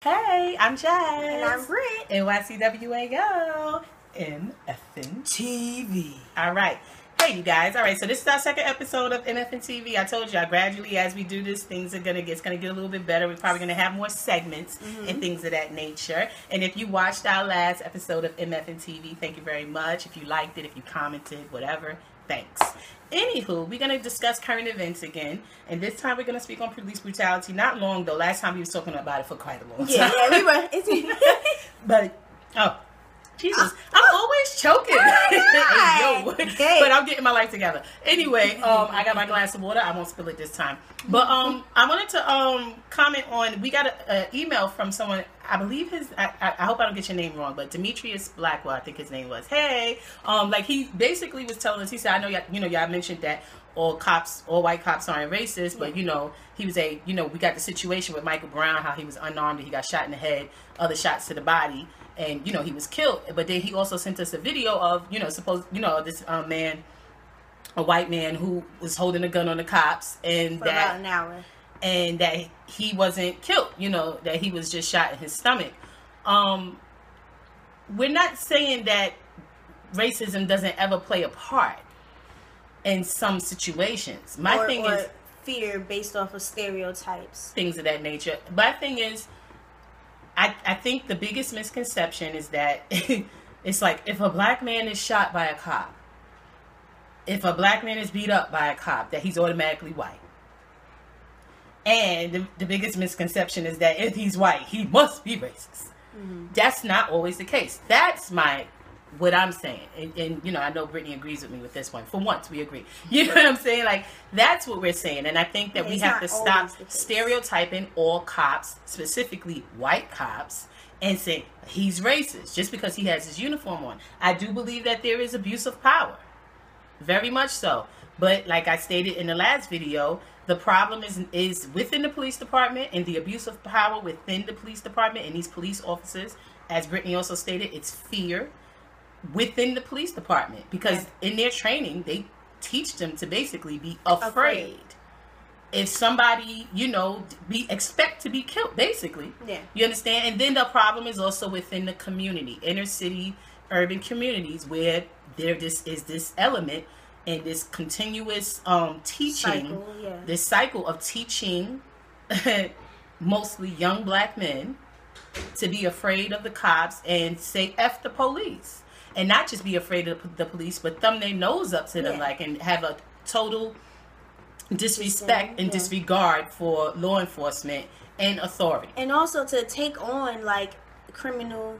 Hey, I'm Jazz. And I'm BRITT. NYCWAO. M.F.N.T.V. All right. Hey, you guys. All right, so this is our second episode of M.F.N.T.V. I told y'all gradually as we do this, things are it's gonna get a little bit better. We're probably gonna have more segments and things of that nature. And if you watched our last episode of M.F.N.T.V., thank you very much. If you liked it, if you commented, whatever, thanks. Anywho, we're going to discuss current events again, and this time we're going to speak on police brutality. Not long, though. Last time we was talking about it for quite a long time. Yeah, we were. But, oh, Jesus. I'm always choking. Hey, yo. But I'm getting my life together. Anyway, I got my glass of water. I won't spill it this time. But I wanted to comment on, we got an email from someone, I believe I hope I don't get your name wrong, but Demetrius Blackwell, I think his name was. Hey, like he basically was telling us, he said, I know y'all mentioned that all white cops aren't racist, but he was we got the situation with Michael Brown, how he was unarmed and he got shot in the head, other shots to the body, and he was killed. But then he also sent us a video of this man, a white man who was holding a gun on the cops, and for about an hour, and that he wasn't killed, that he was just shot in his stomach. We're not saying that racism doesn't ever play a part in some situations. My thing is fear based off of stereotypes, things of that nature. My thing is, I think the biggest misconception is that it's like, if a black man is shot by a cop, if a black man is beat up by a cop, that he's automatically white. And the biggest misconception is that if he's white, he must be racist. That's not always the case. That's what I'm saying. And I know Brittany agrees with me with this one. For once, we agree. You know what I'm saying? Like, that's what we're saying. And I think that we have to stop stereotyping all cops, specifically white cops, and say he's racist just because he has his uniform on. I do believe that there is abuse of power. Very much so. But like I stated in the last video, the problem is within the police department, and the abuse of power within the police department and these police officers. As Brittany also stated, it's fear within the police department, because in their training they teach them to basically be afraid. If somebody expect to be killed, basically. You understand? And then the problem is also within the community, inner city, urban communities, where there is this element and this continuous teaching, this cycle of teaching mostly young black men to be afraid of the cops and say F the police. And not just be afraid of the police, but thumb their nose up to them, and have a total disrespect and disregard for law enforcement and authority. And also to take on criminal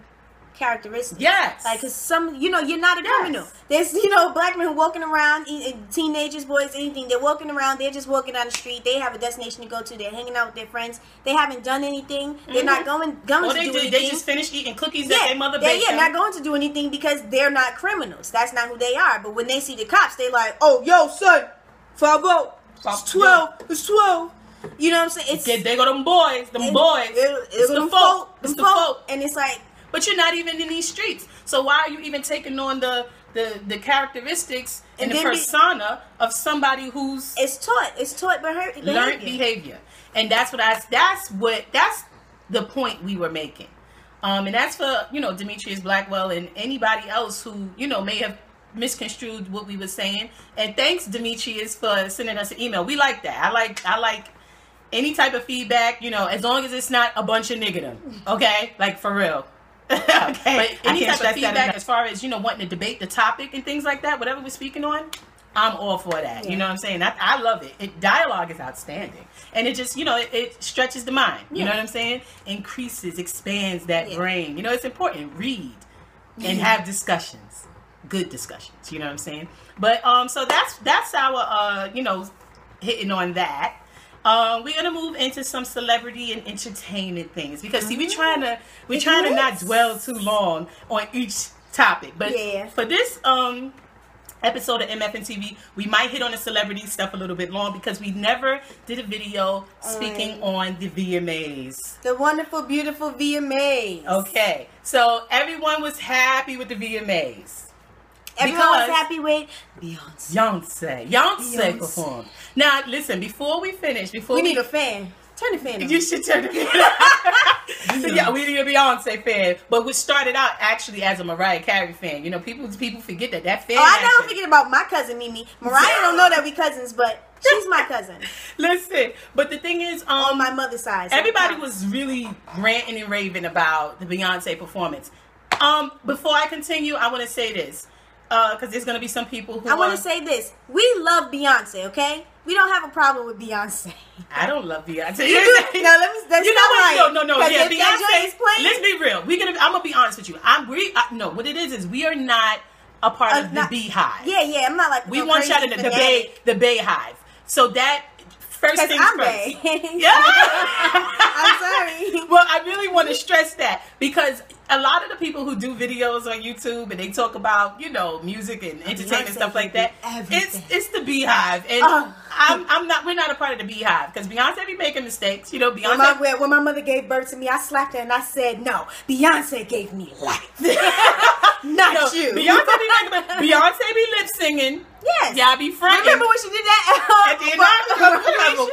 characteristics. Yes. Because you're not a criminal. There's, black men walking around, teenagers, boys, anything. They're walking around. They're just walking down the street. They have a destination to go to. They're hanging out with their friends. They haven't done anything. They're not going to do anything. They just finished eating cookies that their mother baked them. Not going to do anything because they're not criminals. That's not who they are. But when they see the cops, they're like, oh, yo, son, 5-0. It's 12. It's 12. You know what I'm saying? They go them boys. It's the folk. It's the folk. And it's like, but you're not even in these streets. So why are you even taking on the characteristics and the persona of somebody who's it's taught learned behavior? And that's the point we were making. And that's for Demetrius Blackwell and anybody else who may have misconstrued what we were saying. And thanks, Demetrius, for sending us an email. We like that. I like any type of feedback, as long as it's not a bunch of niggerdom. Okay? Like, for real. Okay. But any type of feedback as far as, wanting to debate the topic and things like that, whatever we're speaking on, I'm all for that. You know what I'm saying? I love it. Dialogue is outstanding. And it just, it stretches the mind. You know what I'm saying? Increases, expands that brain. It's important. Read and have discussions. Good discussions. You know what I'm saying? But so that's our hitting on that. We're gonna move into some celebrity and entertainment things, because see, we're trying to not dwell too long on each topic. But for this episode of M.F.N.T.V, we might hit on the celebrity stuff a little bit long, because we never did a video speaking on the VMAs. The wonderful, beautiful VMAs. Okay, so everyone was happy with the VMAs. Everyone was happy with Beyonce performed. Now, listen, before we finish, we need a fan. Turn the fan on. You should turn the fan on. So yeah, we a Beyonce fan, but we started out actually as a Mariah Carey fan. You know, people forget that fan. Oh, I never forget about my cousin Mimi. Mariah don't know that we cousins, but she's my cousin. Listen, but the thing is, on my mother's side, so everybody was really ranting and raving about the Beyonce performance. Before I continue, I want to say this. Because there's going to be some people who... I want to say this. We love Beyonce, okay? We don't have a problem with Beyonce. I don't love Beyonce. You do? No, that's you know not what? right. No. Yeah, Beyonce is playing. Let's be real. I'm going to be honest with you. No, what it is we are not a part of the Beehive. Yeah. I'm not like... We want y'all in the Bayhive. So that... First things I'm first. Yeah. I'm sorry. Well, I really want to stress that because a lot of the people who do videos on YouTube and they talk about, you know, music and entertainment and stuff like that, it's the Beehive, and we're not a part of the Beehive because Beyonce be making mistakes. You know, Beyonce. When my mother gave birth to me, I slapped her and I said, "No, Beyonce gave me life, not you." Beyonce be lip singing. Yes. Y'all be fronting. Remember when she did that? At the inauguration?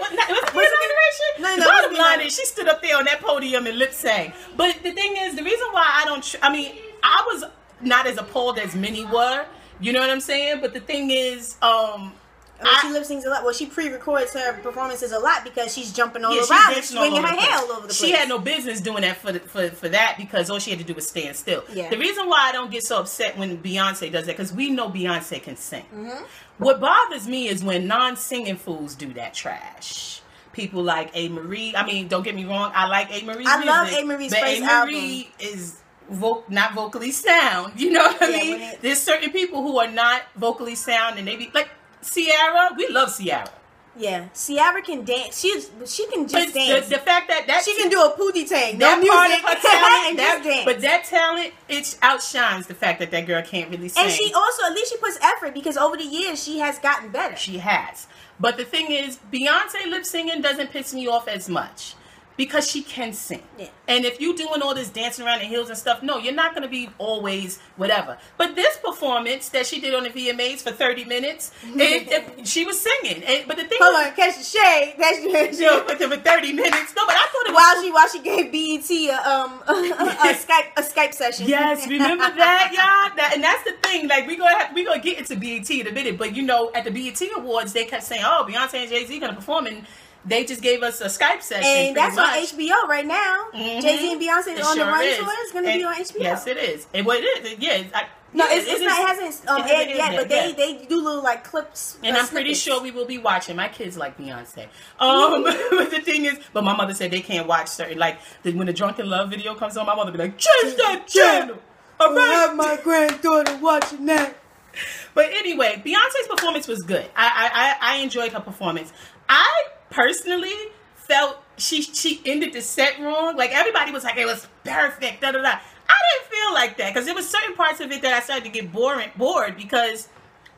The bottom line is she stood up there on that podium and lip sang. But the thing is, the reason why I was not as appalled as many were. You know what I'm saying? But the thing is, she lip sings a lot. Well, she pre-records her performances a lot because she's jumping all around and swinging her hair all over the place. She had no business doing that for that because all she had to do was stand still. Yeah. The reason why I don't get so upset when Beyonce does that, because we know Beyonce can sing. What bothers me is when non-singing fools do that trash. People like A. Marie. I mean, don't get me wrong. I like A. Marie's music. I love A. Marie's first album. But A. Marie is not vocally sound. You know what I mean? There's certain people who are not vocally sound and they be like, Ciara, we love Ciara. Yeah, Ciara can dance. She can just dance. The fact that she can do a pootie tang. That no part music, of her talent, and just dance. But that talent, it outshines the fact that girl can't really sing. And she also, at least she puts effort because over the years she has gotten better. She has. But the thing is, Beyonce lip singing doesn't piss me off as much. Because she can sing. Yeah. And if you doing all this dancing around the hills and stuff, no, you're not going to be always whatever. But this performance that she did on the VMAs for 30 minutes, she was singing. But the thing Hold on, catch the shade. For 30 minutes. No, but I thought it was... While she gave BET a Skype session. Yes, remember that, y'all? And that's the thing. Like, we gonna get into BET in a minute. But, you know, at the BET Awards, they kept saying, oh, Beyonce and Jay-Z going to perform, and they just gave us a Skype session. And that's on HBO right now. Jay-Z and Beyonce on the run tour. It's going to be on HBO. Yes, it is. And what it is, it hasn't aired yet, but they do little like clips. And I'm pretty sure we will be watching. My kids like Beyonce. But the thing is, but my mother said they can't watch certain, like when the Drunken Love video comes on, my mother be like, change that channel. All right. I have my granddaughter watching that. But anyway, Beyonce's performance was good. I enjoyed her performance. I personally felt she ended the set wrong. Like, everybody was like, it was perfect, da da da. I didn't feel like that because there was certain parts of it that I started to get bored because,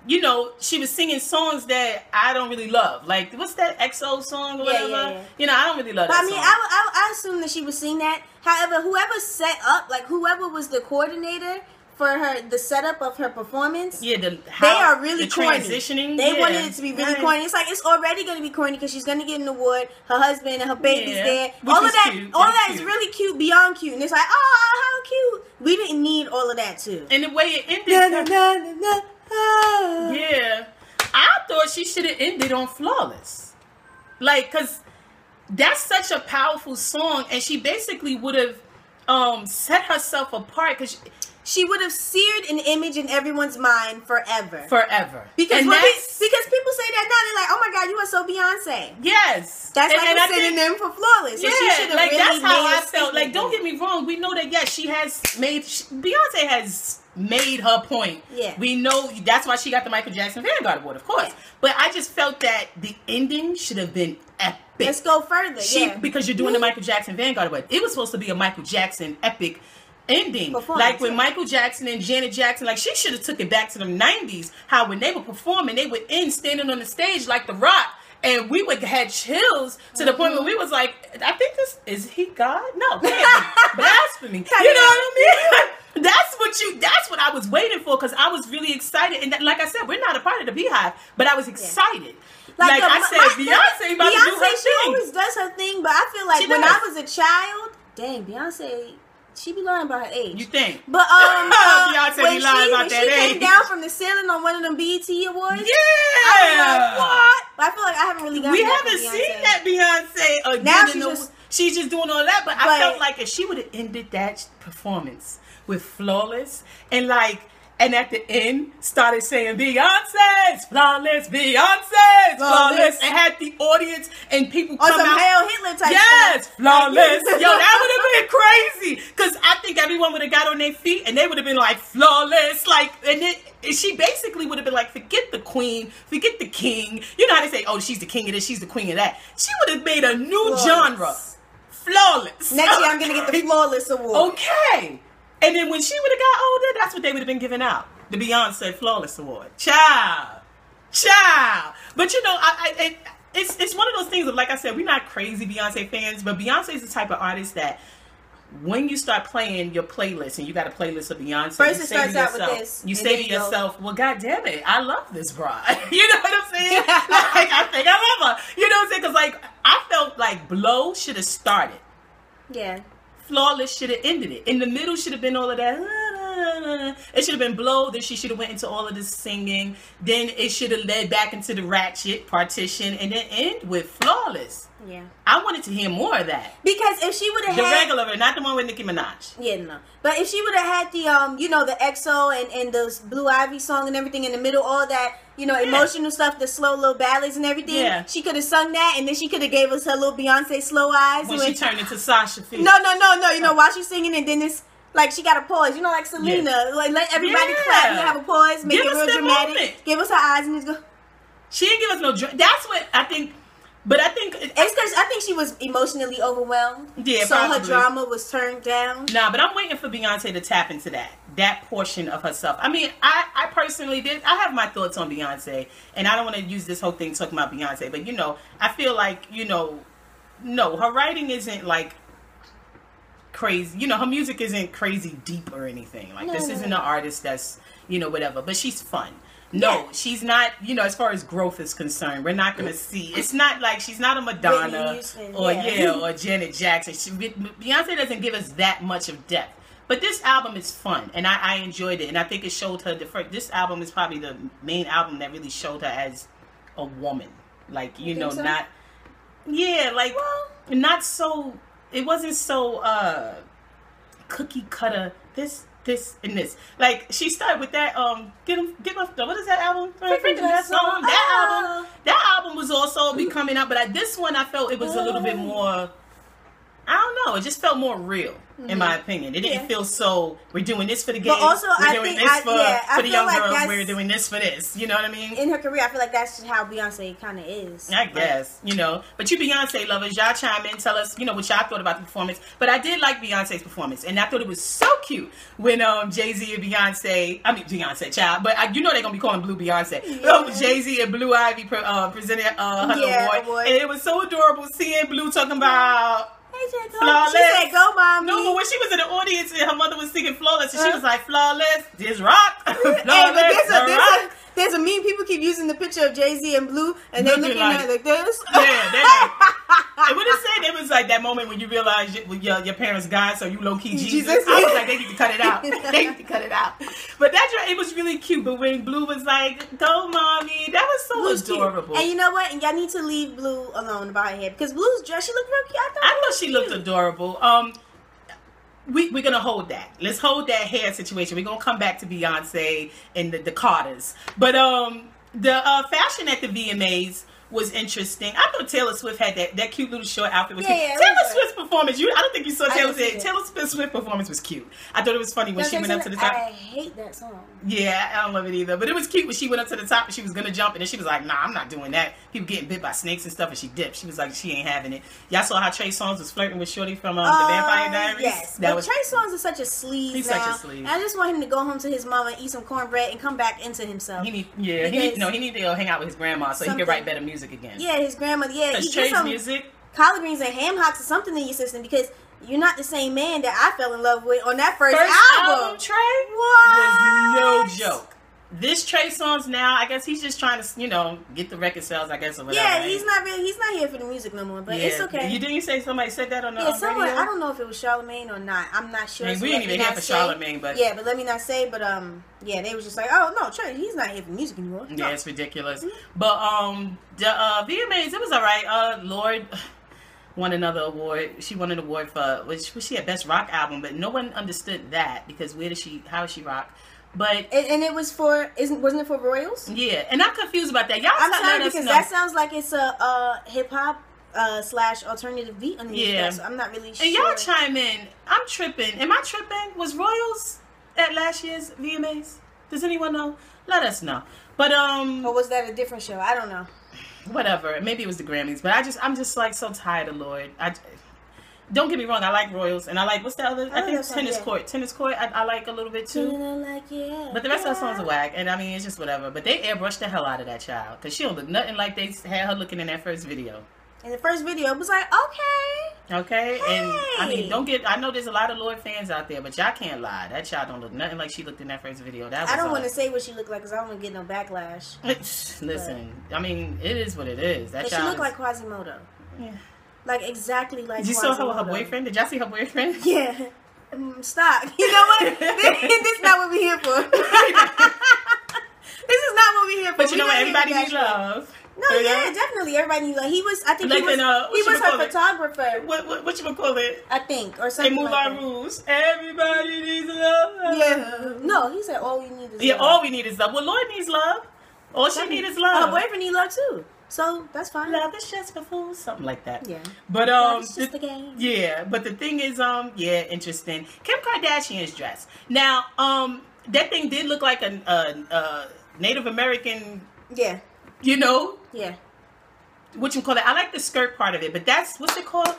you know, she was singing songs that I don't really love. Like, what's that XO song or whatever? Yeah. You know, I don't really love that song. I assume that she was singing that. However, whoever set up, like whoever was the coordinator for the setup of her performance, they are really corny. Transitioning. They wanted it to be really corny. It's like it's already going to be corny because she's going to get an award. Her husband and her baby's there. All of that is really cute, beyond cute. And it's like, oh, how cute. We didn't need all of that too. And the way it ended, yeah, I thought she should have ended on Flawless, like, because that's such a powerful song, and she basically would have set herself apart because. She would have seared an image in everyone's mind forever. Forever. Because people say that now, they're like, oh my God, you are so Beyonce. Yes. That's like a synonym for Flawless. So yeah, like that's how I felt. Like, don't get me wrong. We know that, yes, Beyonce has made her point. Yeah. We know that's why she got the Michael Jackson Vanguard Award, of course. Yeah. But I just felt that the ending should have been epic. Let's go further. Because you're doing the Michael Jackson Vanguard Award. It was supposed to be a Michael Jackson epic ending, like when Michael Jackson and Janet Jackson, like she should have took it back to the 90s, how when they were performing, they would end standing on the stage like The Rock, and we would had chills to the point where we was like, I think is he God? No, can't be. Blasphemy. You know what I mean? That's what I was waiting for, because I was really excited, and like I said, we're not a part of the Beehive, but I was excited. Like I said, Beyonce about to do her thing. She always does her thing, but I feel like when I was a child, dang, Beyonce, she be lying about her age. You think? But Beyonce be lying about that age. When she came down from the ceiling on one of them BET awards, yeah, I was like, what? But I feel like I haven't really gotten. We haven't seen that Beyonce. Now she's just doing all that. But I felt like if she would have ended that performance with Flawless and like. And at the end, started saying, Beyonce's flawless, Beyonce's flawless. And had the audience and people come some out. Hail Hitler type yes, stuff. flawless. Yo, that would have been crazy. Because I think everyone would have got on their feet and they would have been like, flawless. Like, and she basically would have been like, forget the queen, forget the king. You know how they say, oh, she's the king of this, she's the queen of that. She would have made a new genre. Flawless. Next year, I'm going to get the Flawless Award. Okay. And then when she would have got older, that's what they would have been giving out. The Beyonce Flawless Award. Child. But you know, it's one of those things of, like I said, we're not crazy Beyonce fans, but Beyonce is the type of artist that when you start playing your playlist and you got a playlist of Beyonce, first it starts out with this. You say to yourself, well, God damn it, I love this bride. You know what I'm saying? Like, I think I love her. You know what I'm saying? Because like, I felt like Blow should have started. Yeah. Flawless should have ended it. In the middle should have been all of that. It should have been Blow. Then she should have went into all of this singing. Then it should have led back into the Ratchet partition, and then end with Flawless. Yeah. I wanted to hear more of that. Because if she would have the had regular, not the one with Nicki Minaj. Yeah, no. But if she would have had the you know, the EXO and the Blue Ivy song and everything in the middle, all that, you know, emotional stuff, the slow little ballads and everything, she could have sung that, and then she could have gave us her little Beyonce slow eyes when she turned into Sasha Fierce. No. You know, while she's singing, and then it's like she got a pause. You know, like Selena, like let everybody clap and have a pause, make it real dramatic. Moment. Give us her eyes and just go. She didn't give us no. That's what I think. But I think it's because I think she was emotionally overwhelmed. Yeah, so probably. Her drama was turned down. Nah, but I'm waiting for Beyonce to tap into that portion of herself. I mean, I personally did. I have my thoughts on Beyonce, and I don't want to use this whole thing talking about Beyonce. But you know, I feel like no, her writing isn't like crazy. You know, her music isn't crazy deep or anything. Like this isn't an artist that's whatever. But she's fun. No, she's not, as far as growth is concerned, we're not going to see. It's not like she's not a Madonna or Janet Jackson. Beyonce doesn't give us that much of depth. But this album is fun, and I enjoyed it. And I think it showed her, this album is probably the main album that really showed her as a woman. Like, not, not so, it wasn't so cookie cutter, this and this. Like, she started with that get off the, what is that album? That album was also becoming up, but this one I felt it was a little bit more, I don't know, it just felt more real in my opinion. It didn't feel so, we're doing this for the gays, also, we're doing this for the young girls, we're doing this for this, you know what I mean? In her career, I feel like that's just how Beyonce kind of is. I guess, but you Beyonce lovers, y'all chime in, tell us, what y'all thought about the performance. But I did like Beyonce's performance, and I thought it was so cute when Jay-Z and Beyonce, child, but they're going to be calling Blue Beyonce. Jay-Z and Blue Ivy presented her award, and it was so adorable seeing Blue talking about Flawless. She said, "Go, mommy." No, but when she was in the audience and her mother was singing Flawless, and she was like, "Flawless, this rock." Flawless, there's a meme. People keep using the picture of Jay-Z and Blue, and they're looking at it like this. Yeah, they're like, and what it said, it was like that moment when you realize your parents died, so you low-key Jesus. I was like, they need to cut it out. They need to cut it out. But it was really cute. But when Blue was like, "Go, mommy," that was so adorable. Cute. And you know what? And y'all need to leave Blue alone about her hair, because Blue's dress, she looked real cute. I thought she looked adorable. We're gonna hold that. Let's hold that hair situation. We're gonna come back to Beyonce and the Carters. But the fashion at the VMAs was interesting. I thought Taylor Swift had that cute little short outfit was cute. Taylor Swift's performance, I don't think you saw Taylor Swift's performance was cute. I thought it was funny when she went up to the top. I hate that song. Yeah, I don't love it either. But it was cute when she went up to the top and she was gonna jump, and then she was like, "Nah, I'm not doing that." People getting bit by snakes and stuff, and she dipped. She was like, she ain't having it. y'all saw how Trey Songz was flirting with Shorty from the Vampire Diaries? Yes. Trey Songz is such a sleaze. He's such a sleaze. I just want him to go home to his mama, eat some cornbread, and come back into himself. He need to go hang out with his grandma so he can write better music again. Yeah, his grandmother. Yeah, you get some music, collard greens and ham hocks or something in your system, because you're not the same man that I fell in love with on that first album. Trey was no joke. this Trey Songz now, I guess he's just trying to, you know, get the record sales, I guess, or whatever. Yeah, he's not here for the music no more, but it's okay. Didn't you say somebody said that on the someone, radio? I don't know if it was Charlamagne or not. I'm not sure. I mean, we ain't even here for Charlamagne, but... Yeah, but let me not say, but, yeah, they was just like, oh, no, Trey, he's not here for music anymore. No. Yeah, it's ridiculous. But, the VMAs, it was alright. Lord won another award. She won an award for, was she a Best Rock Album, but no one understood that, because how is she rock? But and it was for wasn't it for Royals? Yeah, and I'm confused about that. Y'all, I'm sorry because that sounds like it's a hip hop / alternative beat on the that, so I'm not really sure. And y'all chime in. I'm tripping. Am I tripping? Was Royals at last year's VMAs? Does anyone know? Let us know. But or was that a different show? I don't know. Whatever. Maybe it was the Grammys. But I'm just like so tired of Lord. Don't get me wrong, I like Royals, and I like, what's the other? I think Tennis Court. Tennis Court, I like a little bit too. But the rest of the songs are whack, and I mean, it's just whatever. But they airbrushed the hell out of that child, because she don't look nothing like they had her looking in that first video. In the first video, it was like, okay, hey. And I mean, I know there's a lot of Lord fans out there, but y'all can't lie. That child don't look nothing like she looked in that first video. That was I don't want to say what she looked like, because I don't want to get no backlash. Listen, I mean, it is what it is. That child she looked like Quasimodo. Yeah. Like exactly like. Did you saw her boyfriend? Did y'all see her boyfriend? Yeah. Stop. You know what? This is not what we're here for. This is not what we're here for. But you know what? Everybody needs love. No, yeah, definitely. Everybody needs love. He was. I think like he was her photographer. What you call it? I think or something. They move like our rules. Everybody needs love. Yeah. No, he said all we need is love. Yeah, all we need is love. Well, Lord needs love. All she needs is love. Her boyfriend needs love too. So that's fine. Love is just for fools, something like that. Yeah. But it's just a game. Yeah, but the thing is, yeah, interesting. Kim Kardashian's dress. Now, that thing did look like a Native American. Yeah. You know. Yeah. What you call it? I like the skirt part of it, but that's what's it called?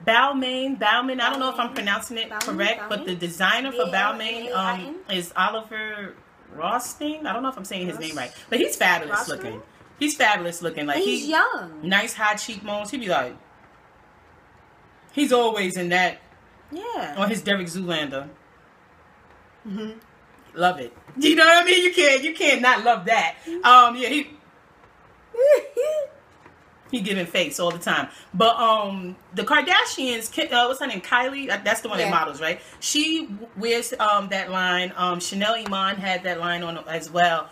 Balmain. I don't know if I'm pronouncing it correct, but the designer for Balmain is Oliver Rothstein. I don't know if I'm saying his name right, but he's fabulous looking. He's fabulous looking. Like he's young. Nice high cheekbones. He'd be like, he's always in that. Yeah. On his Derek Zoolander. Love it. You know what I mean? You can't not love that. Yeah, he giving face all the time. But the Kardashians, what's her name? Kylie. That's the one that models, right? She wears that line. Chanel Iman had that line on as well.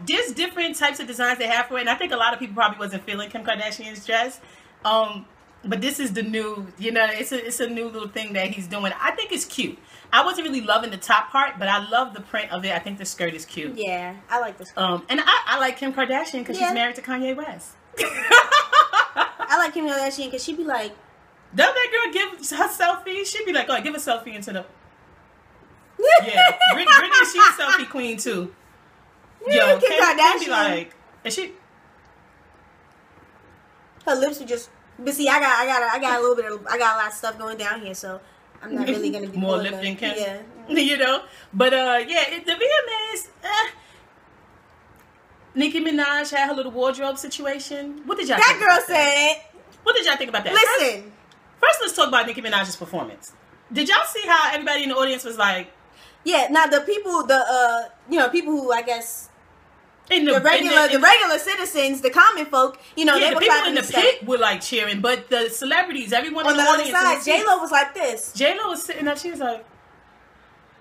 There's different types of designs they have for it, and I think a lot of people probably wasn't feeling Kim Kardashian's dress. But this is the new, you know, it's a new little thing that he's doing. I think it's cute. I wasn't really loving the top part, but I love the print of it. I think the skirt is cute. Yeah, I like the skirt. And I like Kim Kardashian because she's married to Kanye West. I like Kim Kardashian because she be like, don't that girl give her selfie? She'd be like, oh, give a selfie into the... Yeah, Britney, she's a selfie queen too. Yo, Kim Kardashian be like, and she... Her lips are just... But see, I got a little bit of... I got a lot of stuff going down here, so I'm not really going to be... More lip than Kim? Yeah. You know? But, yeah, the VMAs... Nicki Minaj had her little wardrobe situation. What did y'all think about that? That girl said... What did y'all think about that? Listen. First, let's talk about Nicki Minaj's performance. Did y'all see how everybody in the audience was like... Yeah, now the people, people who, I guess... The regular citizens, the common folk, you know, they were people in the pit were like cheering, but the celebrities, everyone on the other side, J-Lo was like this. J-Lo was sitting up, she was like,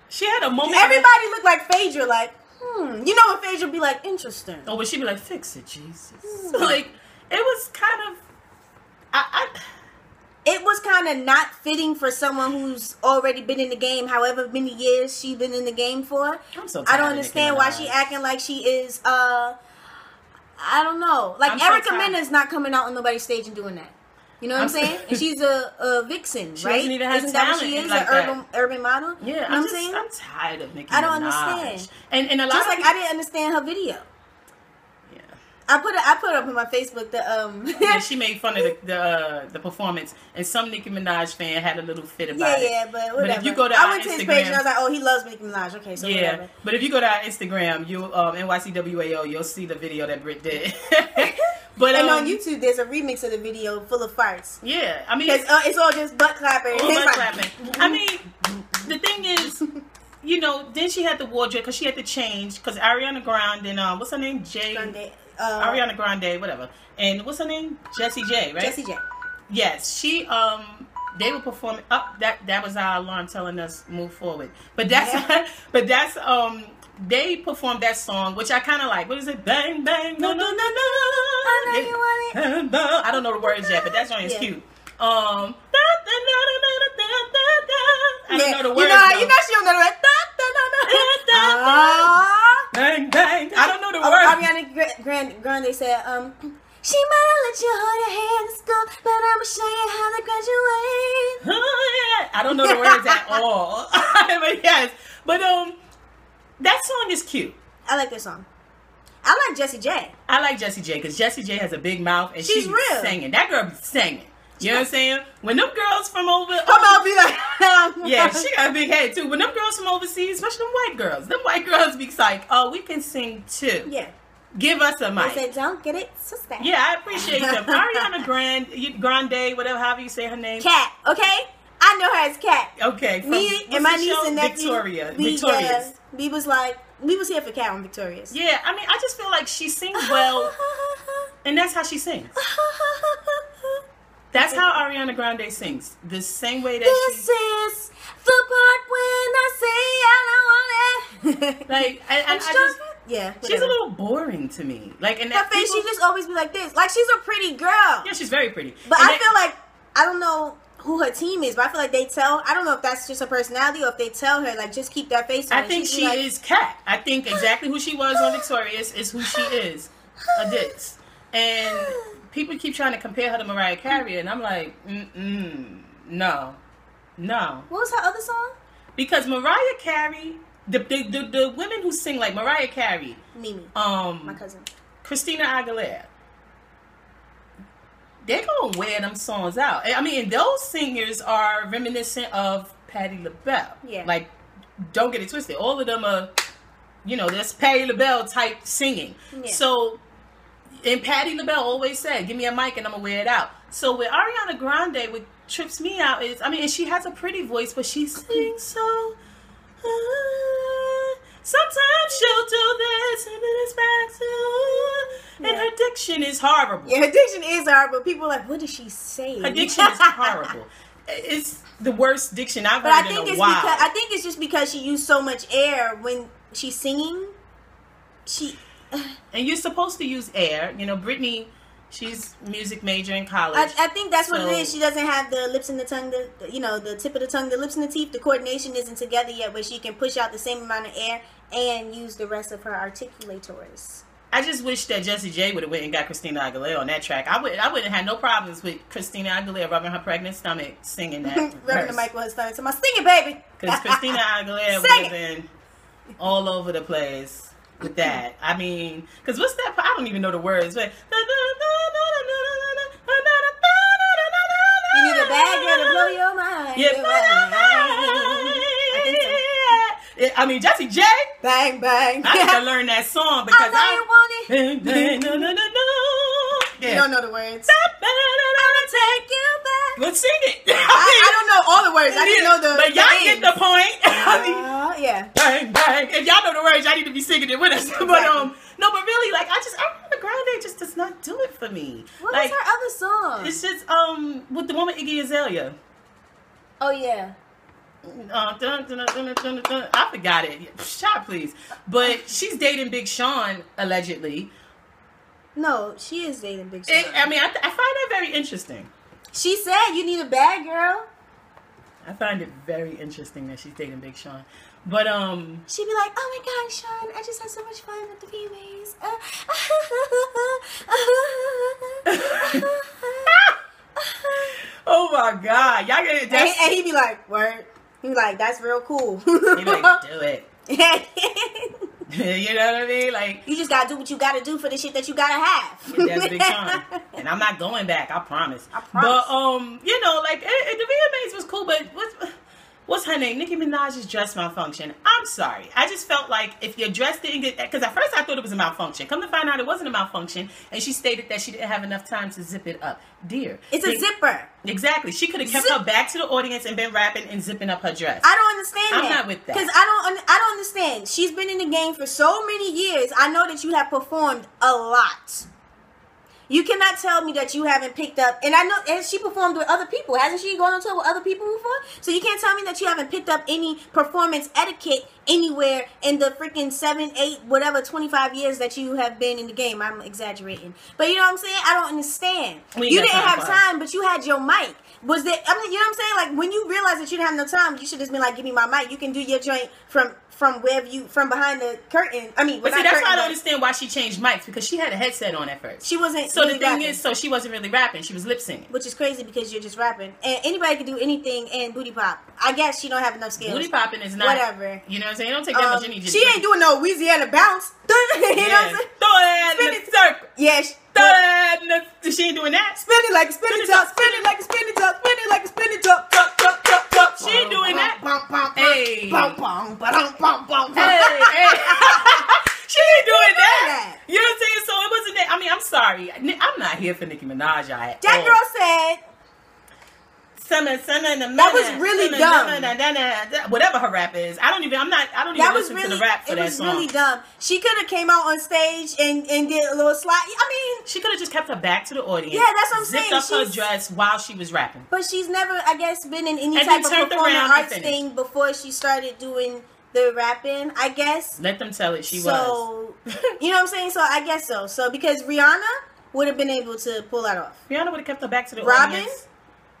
she had a moment. Everybody looked like Phaedra, like, you know when Phaedra be like, interesting. Oh, but she'd be like, fix it, Jesus. Like, it was kind of, it was kind of not fitting for someone who's already been in the game, however many years she's been in the game for. I'm so tired. I don't understand why she acting like she is, I don't know. Like, Erica Mena's not coming out on nobody's stage and doing that. You know what I'm saying? And she's a vixen, she right? Doesn't even have Isn't that what she is? like an urban model? Yeah, you know what I'm saying? I'm tired of Nicki Minaj. I don't understand. And a lot just like I didn't understand her video. I put it up on my Facebook. Yeah, she made fun of the performance, and some Nicki Minaj fan had a little fit about it. Yeah, but whatever. But if you go to I went to his page and I was like, oh, he loves Nicki Minaj. Okay, so whatever. But if you go to our Instagram, you NYCWAO, you'll see the video that Britt did. But and on YouTube, there's a remix of the video full of farts. Yeah, I mean, it's all just butt clapping. Butt clapping. I mean, the thing is, you know, then she had the wardrobe because she had to change because Ariana Grande and what's her name? Ariana Grande, whatever. And what's her name? Jessie J, right? Jessie J. Yes, she they were performing that was our alarm telling us move forward. But that's they performed that song, which I kind of like. What is it? Bang bang no no no no. I know you want it. I don't know the words yet, but that song is cute. I don't know the words. You know she don't know the words. Bang bang. I don't know the words. Ariana Grande said, she might have let you hold your hand in school, but I'ma show you how to graduate. Oh, yeah. I don't know the words at all. But yes. But that song is cute. I like this song. I like Jessie J. I like Jessie J because Jessie J has a big mouth and she's real. Singing. That girl be singing. You know what I'm saying? When them girls from over... be like... yeah, she got a big head too. When them girls from overseas, especially them white girls be like, oh, we can sing too. Yeah. Give us a mic. They said, don't get it, sister. Yeah, I appreciate them. Ariana Grande, whatever, however you say her name. Cat, okay? I know her as Cat. Okay. Me and my niece and nephew. Victorious. We was here for Cat on Victorious. Yeah, I mean, I just feel like she sings well, and that's how she sings. That's how Ariana Grande sings. The same way that this is the part when I say I don't want it. Like, I just... Yeah, whatever. She's a little boring to me. Like, and her face, she just always be like this. Like, she's a pretty girl. Yeah, she's very pretty. But I feel like, I don't know who her team is, but I feel like they tell, I don't know if that's just her personality or if they tell her, like, just keep that face on. I think she is Cat. I think exactly who she was on Victorious is who she is. A ditz. And people keep trying to compare her to Mariah Carey, and I'm like, no. What was her other song? Because Mariah Carey, the women who sing like Mariah Carey, Mimi, my cousin, Christina Aguilera, they're gonna wear them songs out. I mean, and those singers are reminiscent of Patti LaBelle. Yeah. Like, don't get it twisted. All of them are, you know, that's Patti LaBelle type singing. Yeah. So, and Patti LaBelle always said, give me a mic and I'm gonna wear it out. So with Ariana Grande, what trips me out is, I mean, and she has a pretty voice, but she sings so... sometimes she'll do this and then it's back to... And her diction is horrible. Yeah, her diction is horrible. People are like, what is she saying? Her diction is horrible. It's the worst diction I've heard in a while. I think it's just because she used so much air when she's singing. And you're supposed to use air. You know, Brittany, she's music major in college. I think that's what it is. She doesn't have the lips and the tongue, the tip of the tongue, the lips and the teeth. The coordination isn't together yet where she can push out the same amount of air and use the rest of her articulators. I just wish that Jessie J would have went and got Christina Aguilera on that track. I wouldn't have had no problems with Christina Aguilera rubbing her pregnant stomach singing that. Rubbing the mic with her stomach. So my sing it, baby. Because Christina Aguilera would have been all over the place with that. I mean, because what's that? I don't even know the words. But you need a bad girl to blow your mind. I mean, Jessie J. Bang, bang. I need to learn that song because I know you want it. Yeah. You don't know the words. I'ma take you back. Well, sing it. I don't know all the words. I didn't know the But y'all get the point. Yeah. Bang, bang. If y'all know the words, y'all need to be singing it with us. Exactly. But no, but really, like, Ariana Grande just does not do it for me. What was her other song? It's just with the one with Iggy Azalea. Oh yeah. I forgot it. Shot, please. But she's dating Big Sean allegedly. No, she is dating Big Sean. I mean, I find that very interesting. She said you need a bad girl. I find it very interesting that she's dating Big Sean. But she'd be like, oh my God, Sean, I just had so much fun with the Vma'S. Oh my God, y'all get it. And he'd be like, word. He'd be like, that's real cool. He'd be like, do it. You know what I mean? Like, you just gotta do what you gotta do for the shit that you gotta have. That's Big Sean. And I'm not going back, I promise. But you know, like the VMAs was cool, but what's her name? Nicki Minaj's dress malfunction. I'm sorry. I just felt like if your dress didn't get, because at first I thought it was a malfunction. Come to find out it wasn't a malfunction, and she stated that she didn't have enough time to zip it up. Dear. It's a zipper. Exactly. She could have kept her back to the audience and been rapping and zipping up her dress. I don't understand that. I'm not with that. Because I don't understand. She's been in the game for so many years. I know that you have performed a lot. You cannot tell me that you haven't picked up, and I know, and she performed with other people. Hasn't she gone on tour with other people before? So you can't tell me that you haven't picked up any performance etiquette anywhere in the freaking 7, 8, whatever, 25 years that you have been in the game. I'm exaggerating. But you know what I'm saying? I don't understand. You didn't have time, but you had your mic. Was there, I mean, you know what I'm saying? Like, when you realize that you didn't have no time, you should just been like, give me my mic. You can do your joint from wherever you, from behind the curtain. I mean, but see, that's why I don't understand why she changed mics, because she had a headset on at first. She wasn't. So really the thing rapping. Is, so she wasn't really rapping. She was lip singing, which is crazy because you're just rapping, and anybody can do anything in booty pop. I guess she don't have enough skills. Booty popping is not whatever. You know what I'm saying? It don't take that much energy. She ain't doing no Louisiana bounce. You know what I'm saying? Throw that in the circle. Yeah. She ain't doing that. Spin it like a spinning top. Spin it like a spinning top. Spin it like a spinning top. She ain't doing that. Hey. Hey. She ain't doing that. You know what I'm saying? So it wasn't that. I mean, I'm sorry. I'm not here for Nicki Minaj. That girl said. That was really dumb. Whatever her rap is, I don't even listen to the rap for that song. It was really dumb. She could have came out on stage and did a little slide. I mean, she could have just kept her back to the audience. Yeah, that's what I'm saying. Zipped up her dress while she was rapping. But she's never, I guess, been in any type of performing arts thing before she started doing the rapping, I guess. Let them tell it. She was. You know what I'm saying? So I guess so. So because Rihanna would have been able to pull that off. Rihanna would have kept her back to the audience.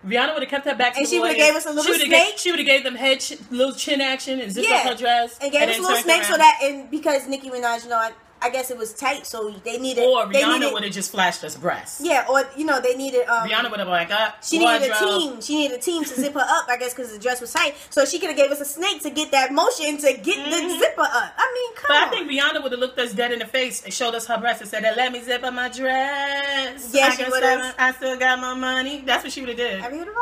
Rihanna would have kept her back to the audience. And she would have gave us a little snake. She would have gave them little chin action and zipped up her dress. And gave us a little snake so that, and because Nicki Minaj, you know, I guess it was tight, so they needed. Or Rihanna would have just flashed us breasts. Yeah, or you know they needed. Rihanna would have been like, she needed a team. She needed a team to zip her up, I guess, because the dress was tight. So she could have gave us a snake to get that motion to get the zipper up. I mean, come on. But I think Rihanna would have looked us dead in the face and showed us her breasts and said, "Let me zip up my dress." Yeah, she would have. I still got my money. That's what she would have did. I would have like,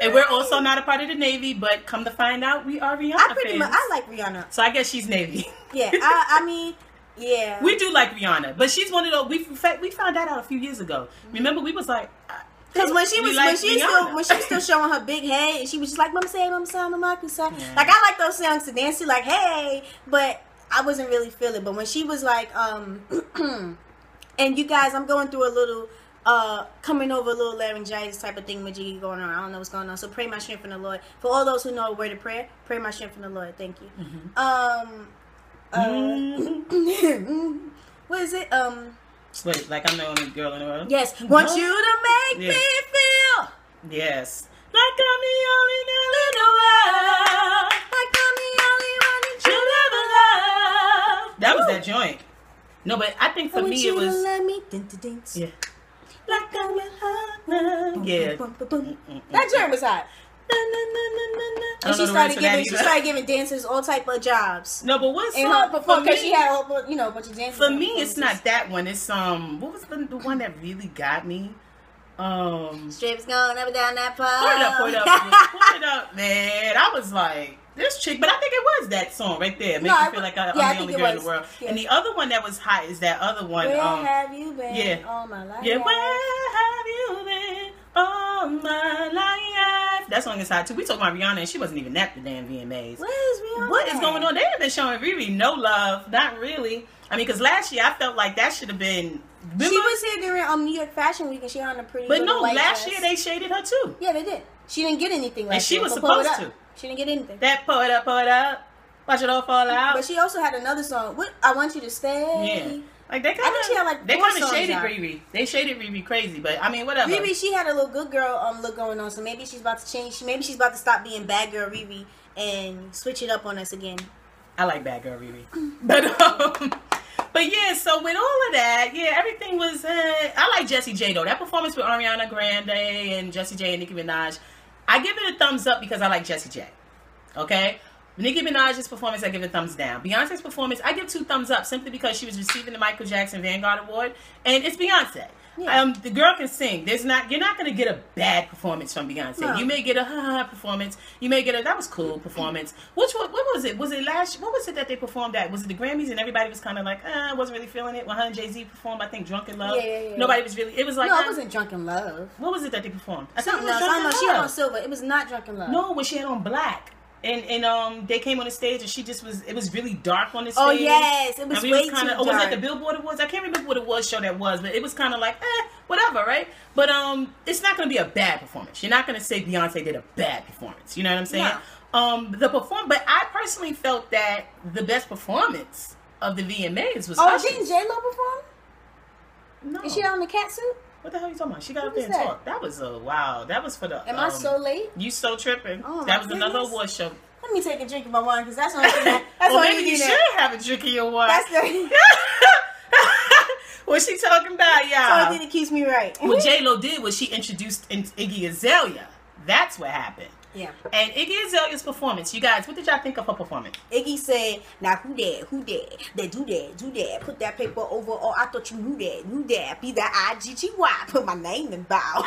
and we're also not a part of the Navy, but come to find out, we are Rihanna fans. I like Rihanna. So I guess she's Navy. Yeah, I mean, yeah. We do like Rihanna, but she's one of those. We found that out a few years ago. Remember, we was like, because when she was still showing her big head, and she was just like, "Mama say, Mama say, Mama say." Like I like those songs to dance to, like, "Hey," but I wasn't really feeling. But when she was like, and you guys, I'm going through a little. Coming over a little laryngitis type of thing with you going on. I don't know what's going on. So pray my strength in the Lord. For all those who know a word of prayer, pray my strength in the Lord. Thank you. What is it? Wait, like I'm the only girl in the world? Yes. Want you to make me feel. Yes. Like I'm the only girl in the world. Like I'm the only one that you ever love. That was that joint. No, but I think for me it was. Let me dance. Yeah. Like I'm a hot. Yeah. That joint was hot. And she started giving dancers all type of jobs. No, but what's because she had a bunch of dancers. For me, it's not that one. It's what was the one that really got me? Strips going up and down that pole. Point it up, man. I was like, this chick, but I think it was that song right there. Make me feel like I'm the only girl in the world. Yeah. And the other one that was hot is that other one. Where have you been all my life? Yeah, where have you been all my life? That song is hot too. We talking about Rihanna and she wasn't even at the damn Vma'S. Where is Rihanna? What is going on? They have been showing Riri no love. Not really. I mean, because last year I felt like that should have been. Remember? She was here during New York Fashion Week and she had on a pretty. But no, last dress. year they shaded her too. Yeah, they did. She didn't get anything last year. And she was supposed to. She didn't get anything. That pull it up, watch it all fall out. But she also had another song. What? I Want You to Stay. Yeah. Like they kind of shaded Riri. They shaded Riri crazy, but I mean whatever. Riri, she had a little good girl look going on, so maybe she's about to change. Maybe she's about to stop being bad girl Riri and switch it up on us again. I like bad girl Riri, but yeah. So with all of that, yeah, everything was. I like Jessie J though. That performance with Ariana Grande and Jessie J and Nicki Minaj, I give it a thumbs up because I like Jessie J. Okay. Nicki Minaj's performance, I give a thumbs down. Beyonce's performance, I give 2 thumbs up simply because she was receiving the Michael Jackson Vanguard Award, and it's Beyonce. Yeah. The girl can sing. You're not going to get a bad performance from Beyonce. No. You may get a performance. You may get that was cool performance. What was it? Was it what was it that they performed at? Was it the Grammys and everybody was kind of like, I wasn't really feeling it. When her and Jay-Z performed, I think Drunken Love. Yeah. Nobody was really, it was like. No, it wasn't Drunken Love. What was it that they performed? I Something think it was else. I Drunken know Love. she had on silver. It was not Drunken Love. No, when she had on black. And they came on the stage and she just was, it was really dark on the stage. Oh yes, it was way too dark. Was that the Billboard Awards? I can't remember what it was show that was, but it was kind of like, whatever, right? But it's not going to be a bad performance. You're not going to say Beyonce did a bad performance. You know what I'm saying? No. But I personally felt that the best performance of the VMAs was Usher's. Didn't J-Lo perform? No. Is she on the cat suit? What the hell are you talking about? She got up there and talked. That was wow. That was for the. Am I so late? You so tripping. Oh, that was goodness. Another award show. Let me take a drink of my wine because that's the only thing. That's well, maybe you should have a drink of your wine. That's the. What's she talking about, y'all? That's the only thing that keeps me right. What J-Lo did was she introduced Iggy Azalea. That's what happened. Yeah. And Iggy Azalea's performance, you guys, what did y'all think of her performance? Iggy said, "Now who that? They do that. Put that paper over. Oh, I thought you knew that. Be that IGGY. Put my name in bow."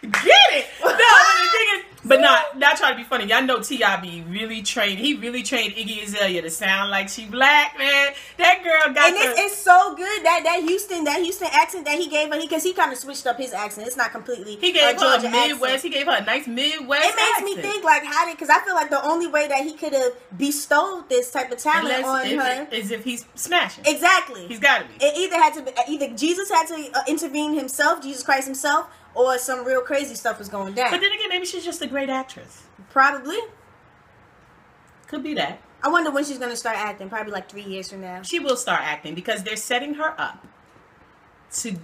Get it? No, but the thing is, but not trying to be funny. Y'all know T.I.B. really trained. He really trained Iggy Azalea to sound like she black, man. That girl got. And it's so good that Houston accent that he gave her, because he kind of switched up his accent. It's not completely. He gave her Georgia a Midwest. accent. He gave her a nice Midwest. It makes me think like because I feel like the only way that he could have bestowed this type of talent on her is if he's smashing. Exactly. He's got to be. It either Jesus had to intervene himself, Jesus Christ himself, or some real crazy stuff was going down. But then again, maybe she's just a great actress. Probably. Could be that. I wonder when she's going to start acting. Probably like 3 years from now. She will start acting because they're setting her up to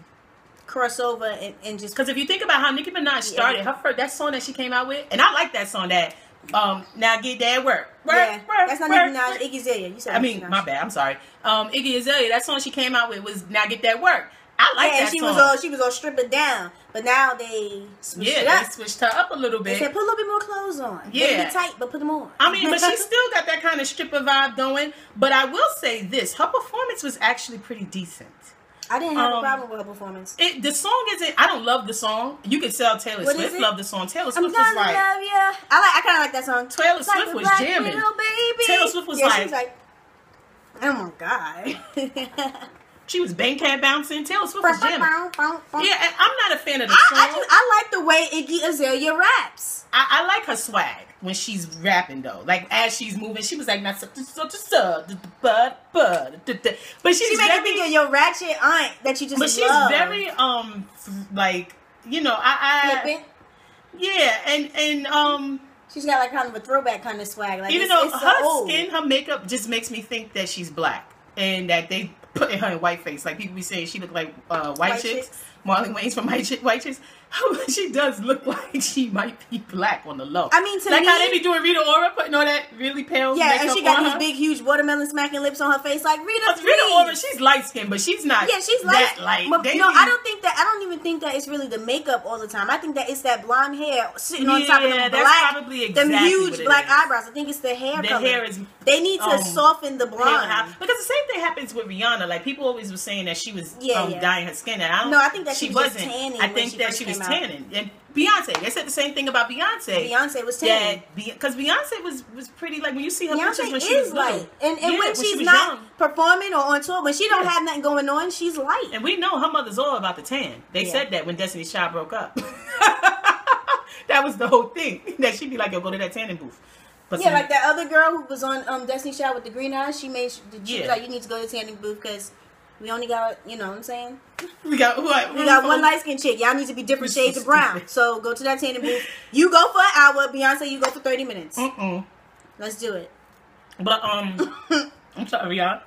cross over and just. Because if you think about how Nicki Minaj started, that song that she came out with, and I like that song that Now Get That Work. That's not Nicki Minaj. Iggy Azalea. You said. I mean, my bad. I'm sorry. Iggy Azalea. That song she came out with was Now Get That Work. I like that song. She was all stripping down, but now they switched it up. They switched her up a little bit. They said put a little bit more clothes on. Yeah, they be tight, but put them on. I mean, but she still got that kind of stripper vibe going. But I will say this: her performance was actually pretty decent. I didn't have a problem with her performance. The song isn't. I don't love the song. You can tell Taylor Swift loved the song. Taylor Swift was like, love you. I kind of like that song. Taylor Swift was jamming. Taylor Swift was she was like, oh my god. She was Bangkad bouncing. Taylor Swift was jamming. Yeah, and I'm not a fan of the song. I like the way Iggy Azalea raps. I like her swag when she's rapping though. Like as she's moving, she was like not but she's she make me think of your ratchet aunt that you just. But she's very like flippant. Yeah, and she's got like kind of a throwback kind of swag. Like even though her skin, her makeup just makes me think that she's black and that they put her in white face. Like people be saying she look like white chicks. Marley Wayans from White Chicks. She does look like she might be black on the low. I mean, to like me, how they be doing Rita Ora, putting all that really pale makeup and she got on these her. big, huge watermelon smacking lips on her face. Like Rita Ora, she's light skinned, but she's not. Yeah, she's light. I don't even think that it's really the makeup all the time. I think that it's that blonde hair sitting on top of them them huge black eyebrows. I think it's the hair color. Hair is. They need to soften the blonde. Because the same thing happens with Rihanna. Like people always were saying that she was dyeing her skin. And I think that she wasn't. Tanning I think that she was tanning. And Beyonce, they said the same thing about Beyonce. Beyonce was tanning. Because Beyonce was pretty, like when you see her pictures when she was light. And when she's not performing or on tour, when she don't have nothing going on, she's light. And we know her mother's all about the tan. They said that when Destiny's Child broke up. That was the whole thing. That she'd be like, yo, go to that tanning booth. But like that other girl who was on Destiny's Child with the green eyes, she was like, you need to go to the tanning booth because we only got, you know what I'm saying? We got what? We got one light skin chick. Y'all need to be different shades of brown. So go to that tanning booth. You go for an hour. Beyonce, you go for 30 minutes. Let's do it. But I'm sorry, y'all.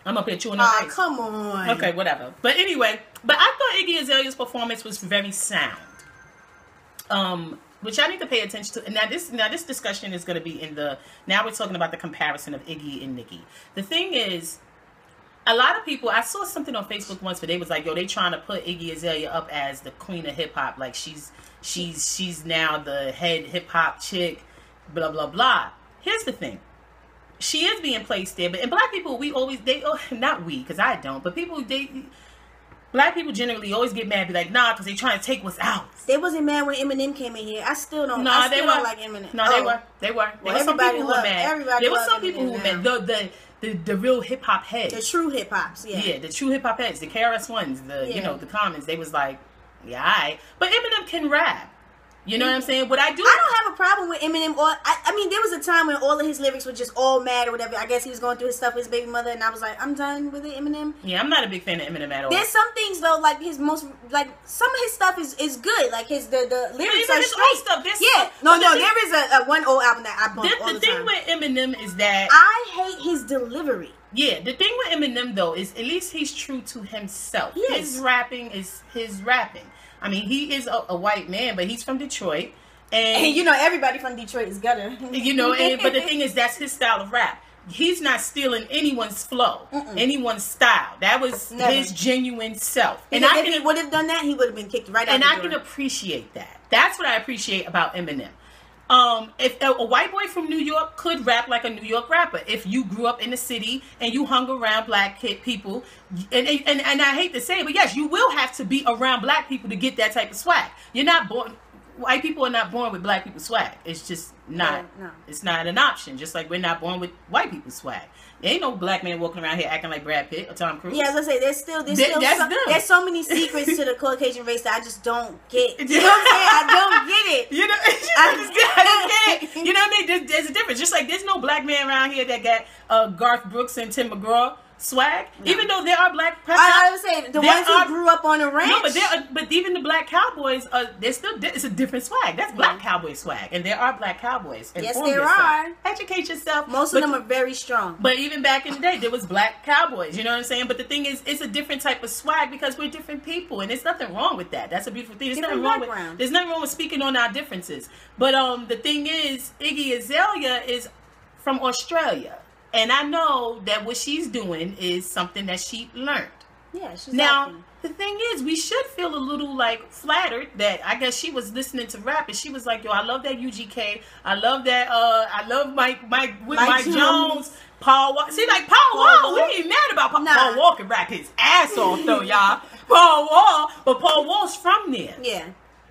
I'm up here chewing on ice. Oh, come on. Okay, whatever. But anyway, I thought Iggy Azalea's performance was very sound. Which I need to pay attention to. Now this discussion is going to be now we're talking about the comparison of Iggy and Nicki. The thing is, a lot of people, I saw something on Facebook once where they was like, yo, they trying to put Iggy Azalea up as the queen of hip hop. Like she's now the head hip hop chick, blah, blah, blah. Here's the thing. she is being placed there. But and black people, we always not we, because I don't, but people black people generally always get mad, be like, nah, because they trying to take what's ours. They wasn't mad when Eminem came in here. I still don't. No, They don't like Eminem. No, they were. There were some people who were mad. There were some people who were mad. The real hip hop heads. The true hip hops, yeah. Yeah, the true hip hop heads, the KRS ones, you know, the Commons. They was like, yeah, alright. But Eminem can rap. You know what I'm saying? What I don't have a problem with Eminem. I mean, there was a time when all of his lyrics were just all mad or whatever. I guess he was going through his stuff with his baby mother, and I was like, I'm done with it, Eminem. Yeah, I'm not a big fan of Eminem at all. There's some things though, like some of his stuff is good. Like the lyrics are straight. Stuff. There is a one old album that I bump all the time. The thing with Eminem is that I hate his delivery. Yeah, the thing with Eminem though is at least he's true to himself. Yes. His rapping is his rapping. I mean, he is a white man, but he's from Detroit. And you know, everybody from Detroit is gutter. You know, but the thing is, that's his style of rap. He's not stealing anyone's flow, anyone's style. That was his genuine self. And if he would have done that, he would have been kicked right out the door. And I can appreciate that. That's what I appreciate about Eminem. If a white boy from New York could rap like a New York rapper, if you grew up in the city and you hung around black people, and I hate to say it, but yes, you will have to be around black people to get that type of swag. You're not born. White people are not born with black people swag. It's just not. No. It's not an option. Just like we're not born with white people swag. There ain't no black man walking around here acting like Brad Pitt or Tom Cruise. Yeah, I was gonna say there's so many secrets to the Caucasian race that I just don't get. You know what I'm saying? I don't get it. You know, I just get it. You know what I mean? There's a difference. Just like there's no black man around here that got Garth Brooks and Tim McGraw swag, even though there are black. I would say the ones who grew up on a ranch. No, but even the black cowboys, it's a different swag. That's black cowboy swag, and there are black cowboys. Yes, there are. Educate yourself. Most of them are very strong. But even back in the day, there was black cowboys. You know what I'm saying? But the thing is, it's a different type of swag because we're different people, and there's nothing wrong with that. That's a beautiful thing. There's nothing wrong with speaking on our differences. But the thing is, Iggy Azalea is from Australia. And I know that what she's doing is something that she learned. Yeah, she's now, acting. The thing is, we should feel a little, like, flattered that I guess she was listening to rap and she was like, yo, I love that UGK. I love that, I love Mike Jones, Paul Walker. See, like, Paul Wall, we ain't mad about Paul Walker rap his ass off, though, y'all. But Paul Wall's from there. Yeah.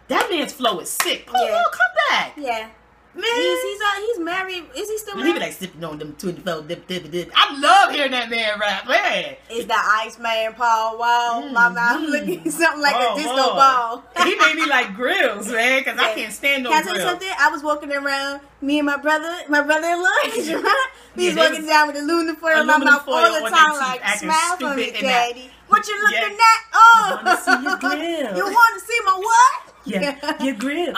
That man's flow is sick. Paul Wall, come back. Yeah. Man, he's married. Is he still married? He be like sipping on them 24 dip. I love hearing that man rap, man. Is the Iceman Paul Wall? My mouth looking something like a disco ball. He made me like Grills, man, because I can't stand no Grills. Can I tell you something? I was walking around, me and my brother-in-law, we was walking down with aluminum foil in my mouth all the time, like, smile for me, daddy. What you looking at? Oh, I want to see your grill. You want to see my what? Yeah, your grill.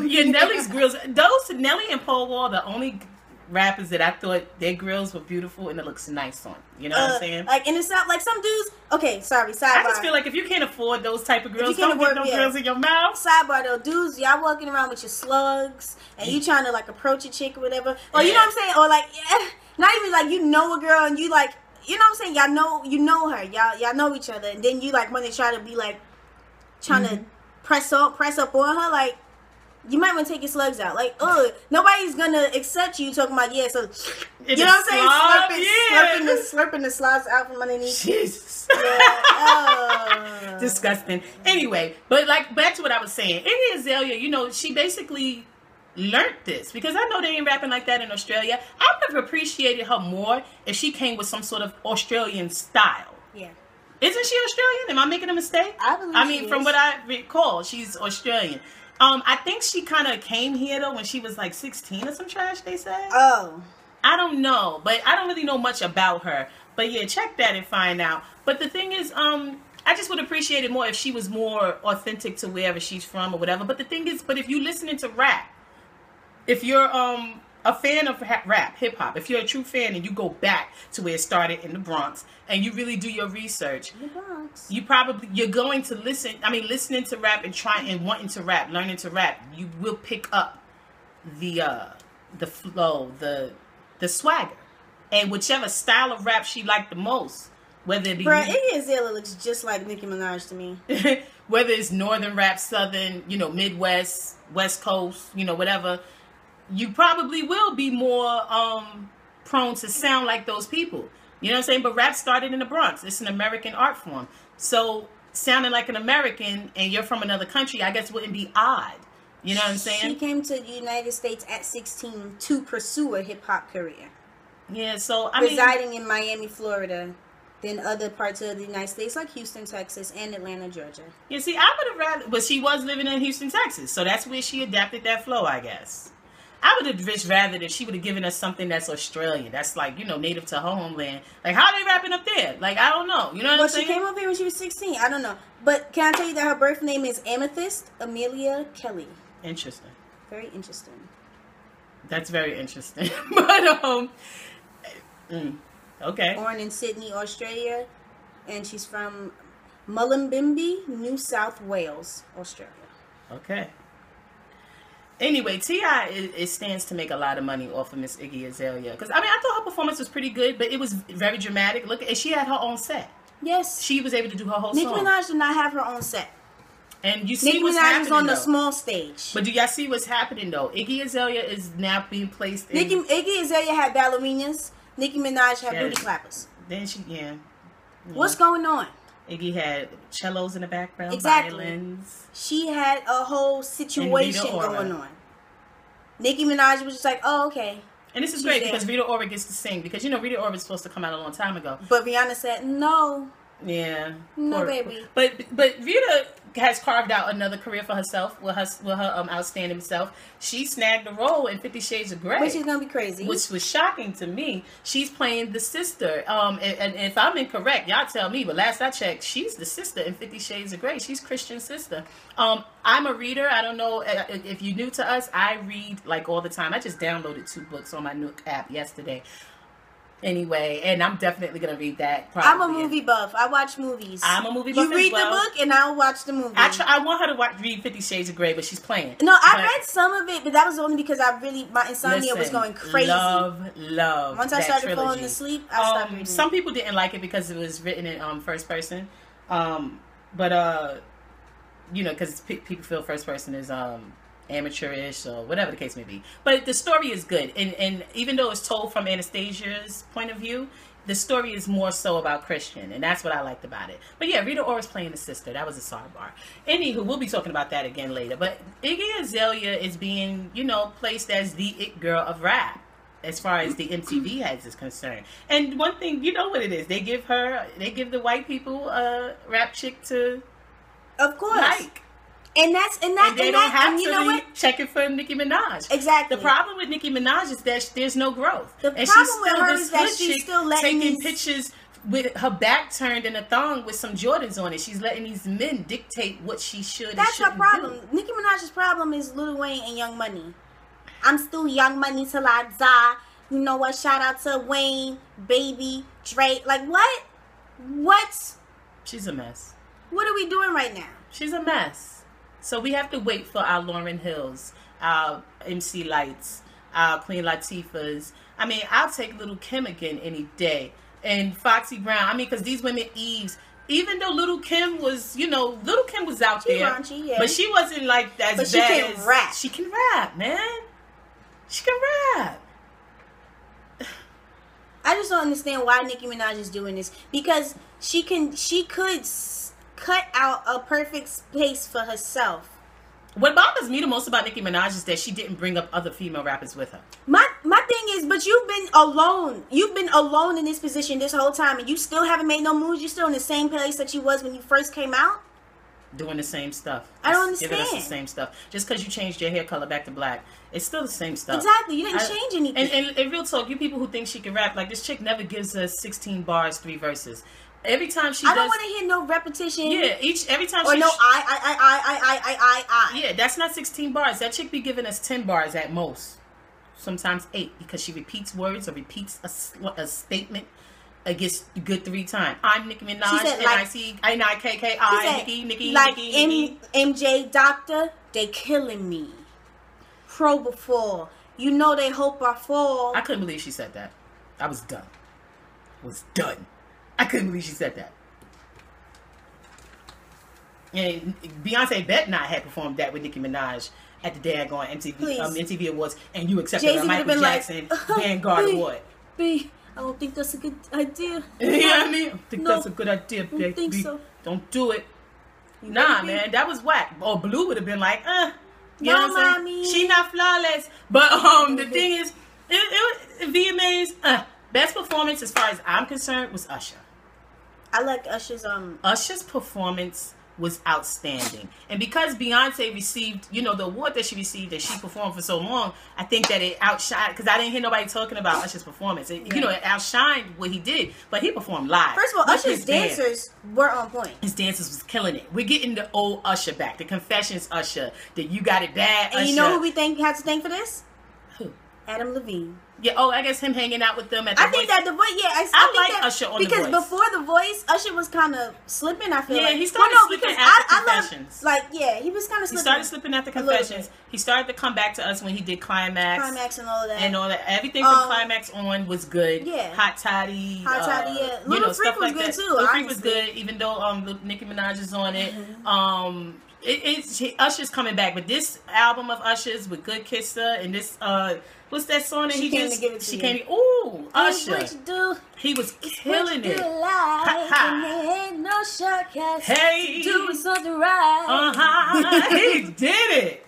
Your Nelly's grills. Those Nelly and Paul Wall, the only rappers that I thought their grills were beautiful and it looks nice on. You know what I'm saying? Like in the South, like some dudes. Okay, sorry, sidebar. I just feel like if you can't afford those type of grills, don't get no grills in your mouth. Sidebar though, dudes, y'all walking around with your slugs and you trying to like approach a chick or whatever, or you know what I'm saying, or like not even like you know a girl and you like. You know what I'm saying? You know her. Y'all know each other, and then you like when they try to be like trying to press up on her, like you might want to take your slugs out. Like, nobody's gonna accept you talking about so you know what I'm saying? Slurping the slugs out from underneath. Jesus. Yeah. Disgusting. Anyway, but like back to what I was saying, Iggy Azalea, you know, she basically learned this because I know they ain't rapping like that in Australia. I would have appreciated her more if she came with some sort of Australian style. Yeah. Isn't she Australian? Am I making a mistake? I mean, from what I recall, she's Australian. I think she kind of came here though when she was like 16 or some trash, they said. Oh. I don't know, but I don't really know much about her. But yeah, check that and find out. But the thing is, I just would appreciate it more if she was more authentic to wherever she's from or whatever. But the thing is, if you're listening to rap, if you're a fan of rap, hip-hop, if you're a true fan and you go back to where it started in the Bronx and you really do your research, you're going to listening to rap and wanting to rap, learning to rap, you will pick up the flow, the swagger, and whichever style of rap she liked the most, whether it be Iggy Azalea looks just like Nicki Minaj to me. Whether it's northern rap, southern, Midwest, West Coast, whatever. You probably will be more prone to sound like those people. You know what I'm saying? But rap started in the Bronx. It's an American art form. So sounding like an American and you're from another country, I guess wouldn't be odd. You know what I'm saying? She came to the United States at 16 to pursue a hip-hop career. Yeah, so residing in Miami, Florida, then other parts of the United States like Houston, Texas, and Atlanta, Georgia. Yeah, see, I would have rather, but she was living in Houston, Texas, so that's where she adapted that flow, I guess. I would have just rather that she would have given us something that's Australian, that's like, you know, native to her homeland. Like, how are they rapping up there? Like, I don't know. You know what I'm saying? Well, she came up here when she was 16. I don't know. But can I tell you that her birth name is Amethyst Amelia Kelly? Interesting. Very interesting. That's very interesting. But, okay. Born in Sydney, Australia, and she's from Mullumbimby, New South Wales, Australia. Okay. Anyway, T.I. it stands to make a lot of money off of Miss Iggy Azalea. Because, I mean, I thought her performance was pretty good, but it was very dramatic. Look, and she had her own set. Yes. She was able to do her whole Nicki song. Minaj did not have her own set. And you see Nicki what's Minaj happening, was on the though. small stage. But do y'all see what's happening, though? Iggy Azalea is now being placed in... Iggy Azalea had ballerinas. Nicki Minaj had booty clappers. Then she, yeah. What's going on? Iggy had cellos in the background, exactly. violins. She had a whole situation going on. Nicki Minaj was just like, oh, okay. And this is great because Rita Ora gets to sing. Because, you know, Rita Ora was supposed to come out a long time ago. But Rihanna said, no. Yeah. No, baby. But Rita has carved out another career for herself with her outstanding self. She snagged a role in 50 Shades of Grey. Which is going to be crazy. Which was shocking to me. She's playing the sister. And if I'm incorrect, y'all tell me. But last I checked, she's the sister in 50 Shades of Grey. She's Christian's sister. I'm a reader. I don't know if you're new to us. I read like all the time. I just downloaded 2 books on my Nook app yesterday. Anyway, and I'm definitely going to read that. Probably. I'm a movie buff. I watch movies. I'm a movie buff as well. You read the book and I'll watch the movie. I want her to read 50 Shades of Grey, but she's playing. No, I read some of it, but that was only because my insomnia was going crazy. Love Once I started falling asleep, I stopped reading. Some people didn't like it because it was written in first person. But you know, because people feel first person is amateurish or whatever the case may be. But the story is good. And even though it's told from Anastasia's point of view, the story is more so about Christian. And that's what I liked about it. But yeah, Rita Ora's playing the sister. That was a sidebar. Anywho, we'll be talking about that again later. But Iggy Azalea is being, you know, placed as the it girl of rap as far as the M.T.V. heads is concerned. And one thing, you know what it is. They give the white people a rap chick to of course. Like. And they don't have to you know what? check it for Nicki Minaj. Exactly. The problem with Nicki Minaj is that there's no growth. The problem with her is that she's still letting taking pictures with her back turned in a thong with some Jordans on it. She's letting these men dictate what she should. That's her problem. Nicki Minaj's problem is Lil Wayne and Young Money. I'm still Young Money till I die. You know what? Shout out to Wayne, Baby, Drake. Like what? What? She's a mess. What are we doing right now? She's a mess. So we have to wait for our Lauryn Hills, our MC Lights, our Queen Latifahs. I mean, I'll take Little Kim again any day. And Foxy Brown. I mean, because these women, Eves, even though Little Kim was, you know, Little Kim was out there. Raunchy, yeah. But she wasn't like as bad. She can rap. She can rap, man. She can rap. I just don't understand why Nicki Minaj is doing this. Because she could cut out a perfect space for herself. What bothers me the most about Nicki Minaj is that she didn't bring up other female rappers with her. My thing is, but you've been alone. You've been alone in this position this whole time, and you still haven't made no moves. You're still in the same place that you was when you first came out. Doing the same stuff. I don't understand. Giving us the same stuff. Just because you changed your hair color back to black, it's still the same stuff. Exactly. You didn't change anything. And real talk, you people who think she can rap, like this chick never gives us 16 bars, 3 verses. Every time she I don't want to hear no repetition. Yeah, every time or she... no I. Yeah, that's not 16 bars. That chick be giving us 10 bars at most. Sometimes 8, because she repeats words or repeats a statement. It gets good 3 times. I'm Nicki Minaj, N-I-C-N-I-K-K-I, Nicki, like Nicki. MJ Doctor, they killing me. Pro before. You know they hope I fall. I couldn't believe she said that. I was done. I couldn't believe she said that. And Beyonce bet not had performed that with Nicki Minaj at the daggone MTV Awards, and you accepted a Michael Jackson Vanguard Award. baby, I don't think that's a good idea. You know what I mean? I don't think that's a good idea, baby. I don't think so. Don't do it. Nah, man, that was whack. Or Blue would have been like, you know what I'm saying? She not flawless. But the thing is, VMAs, best performance as far as I'm concerned was Usher. I like Usher's Usher's performance was outstanding. And because Beyonce received, you know, the award that she received that she performed for so long, I think that it outshined, because I didn't hear nobody talking about Usher's performance. You know, it outshined what he did, but he performed live. First of all, Usher's dancers were on point. His dancers was killing it. We're getting the old Usher back, the Confessions Usher, the You Got It Bad Usher. And you know who we have to thank for this? Who? Adam Levine. Yeah, I guess him hanging out with them at the Voice. I think that the Voice, yeah. I like Usher on The Voice. Because before the Voice, Usher was kind of slipping, I feel like. Yeah, he started slipping after Confessions. He was kind of slipping. He started slipping after Confessions. He started to come back to us when he did Climax. Climax and all of that. And all that. Everything from Climax on was good. Yeah. Hot Toddy. Yeah. Little Freak was good too. Little Freak was good, even though Nicki Minaj is on it. Usher's coming back, but this album of Usher's with Good Kisser and this what's that song that She Came to Give It to You. Ooh, Usher. What you do, he was killing it. Ain't no shortcuts. Hey, doing something right. He did it.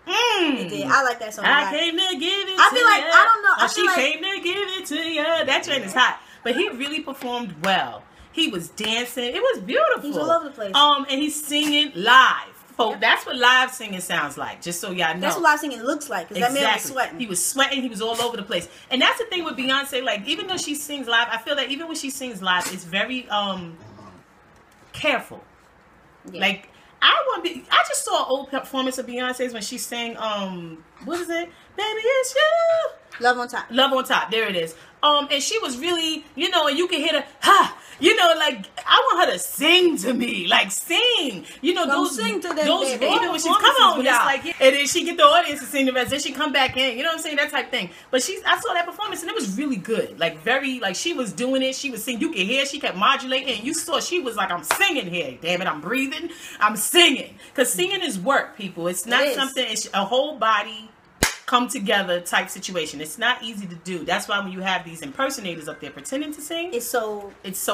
He did. I like that song. I came to give it. I feel like I don't know. She came to give it to you. That train is hot, but he really performed well. He was dancing. It was beautiful. He's all over the place. And he's singing live. So that's what live singing sounds like, just so y'all know. That's what live singing looks like, because that man was sweating. He was sweating. He was all over the place. And that's the thing with Beyonce. Like, even though she sings live, I feel that even when she sings live, it's very careful. Yeah. Like, I just saw an old performance of Beyonce's when she sang, what is it? Baby, it's you. Love on Top. Love on Top. There it is. And she was really, you know, and you can hear the, you know, like, I want her to sing to me, like, sing. You know, Don't sing to them, those baby. even when she's come on, y'all. Like, and then she get the audience to sing the rest, then she come back in, you know what I'm saying, that type thing. But I saw that performance and it was really good, like, very, like, she was doing it, she was singing, you could hear, she kept modulating, and you saw she was like, I'm singing here, damn it, I'm breathing, I'm singing, because singing is work, people. It's not something, it's a whole body come together type situation. It's not easy to do. That's why when you have these impersonators up there pretending to sing, it's so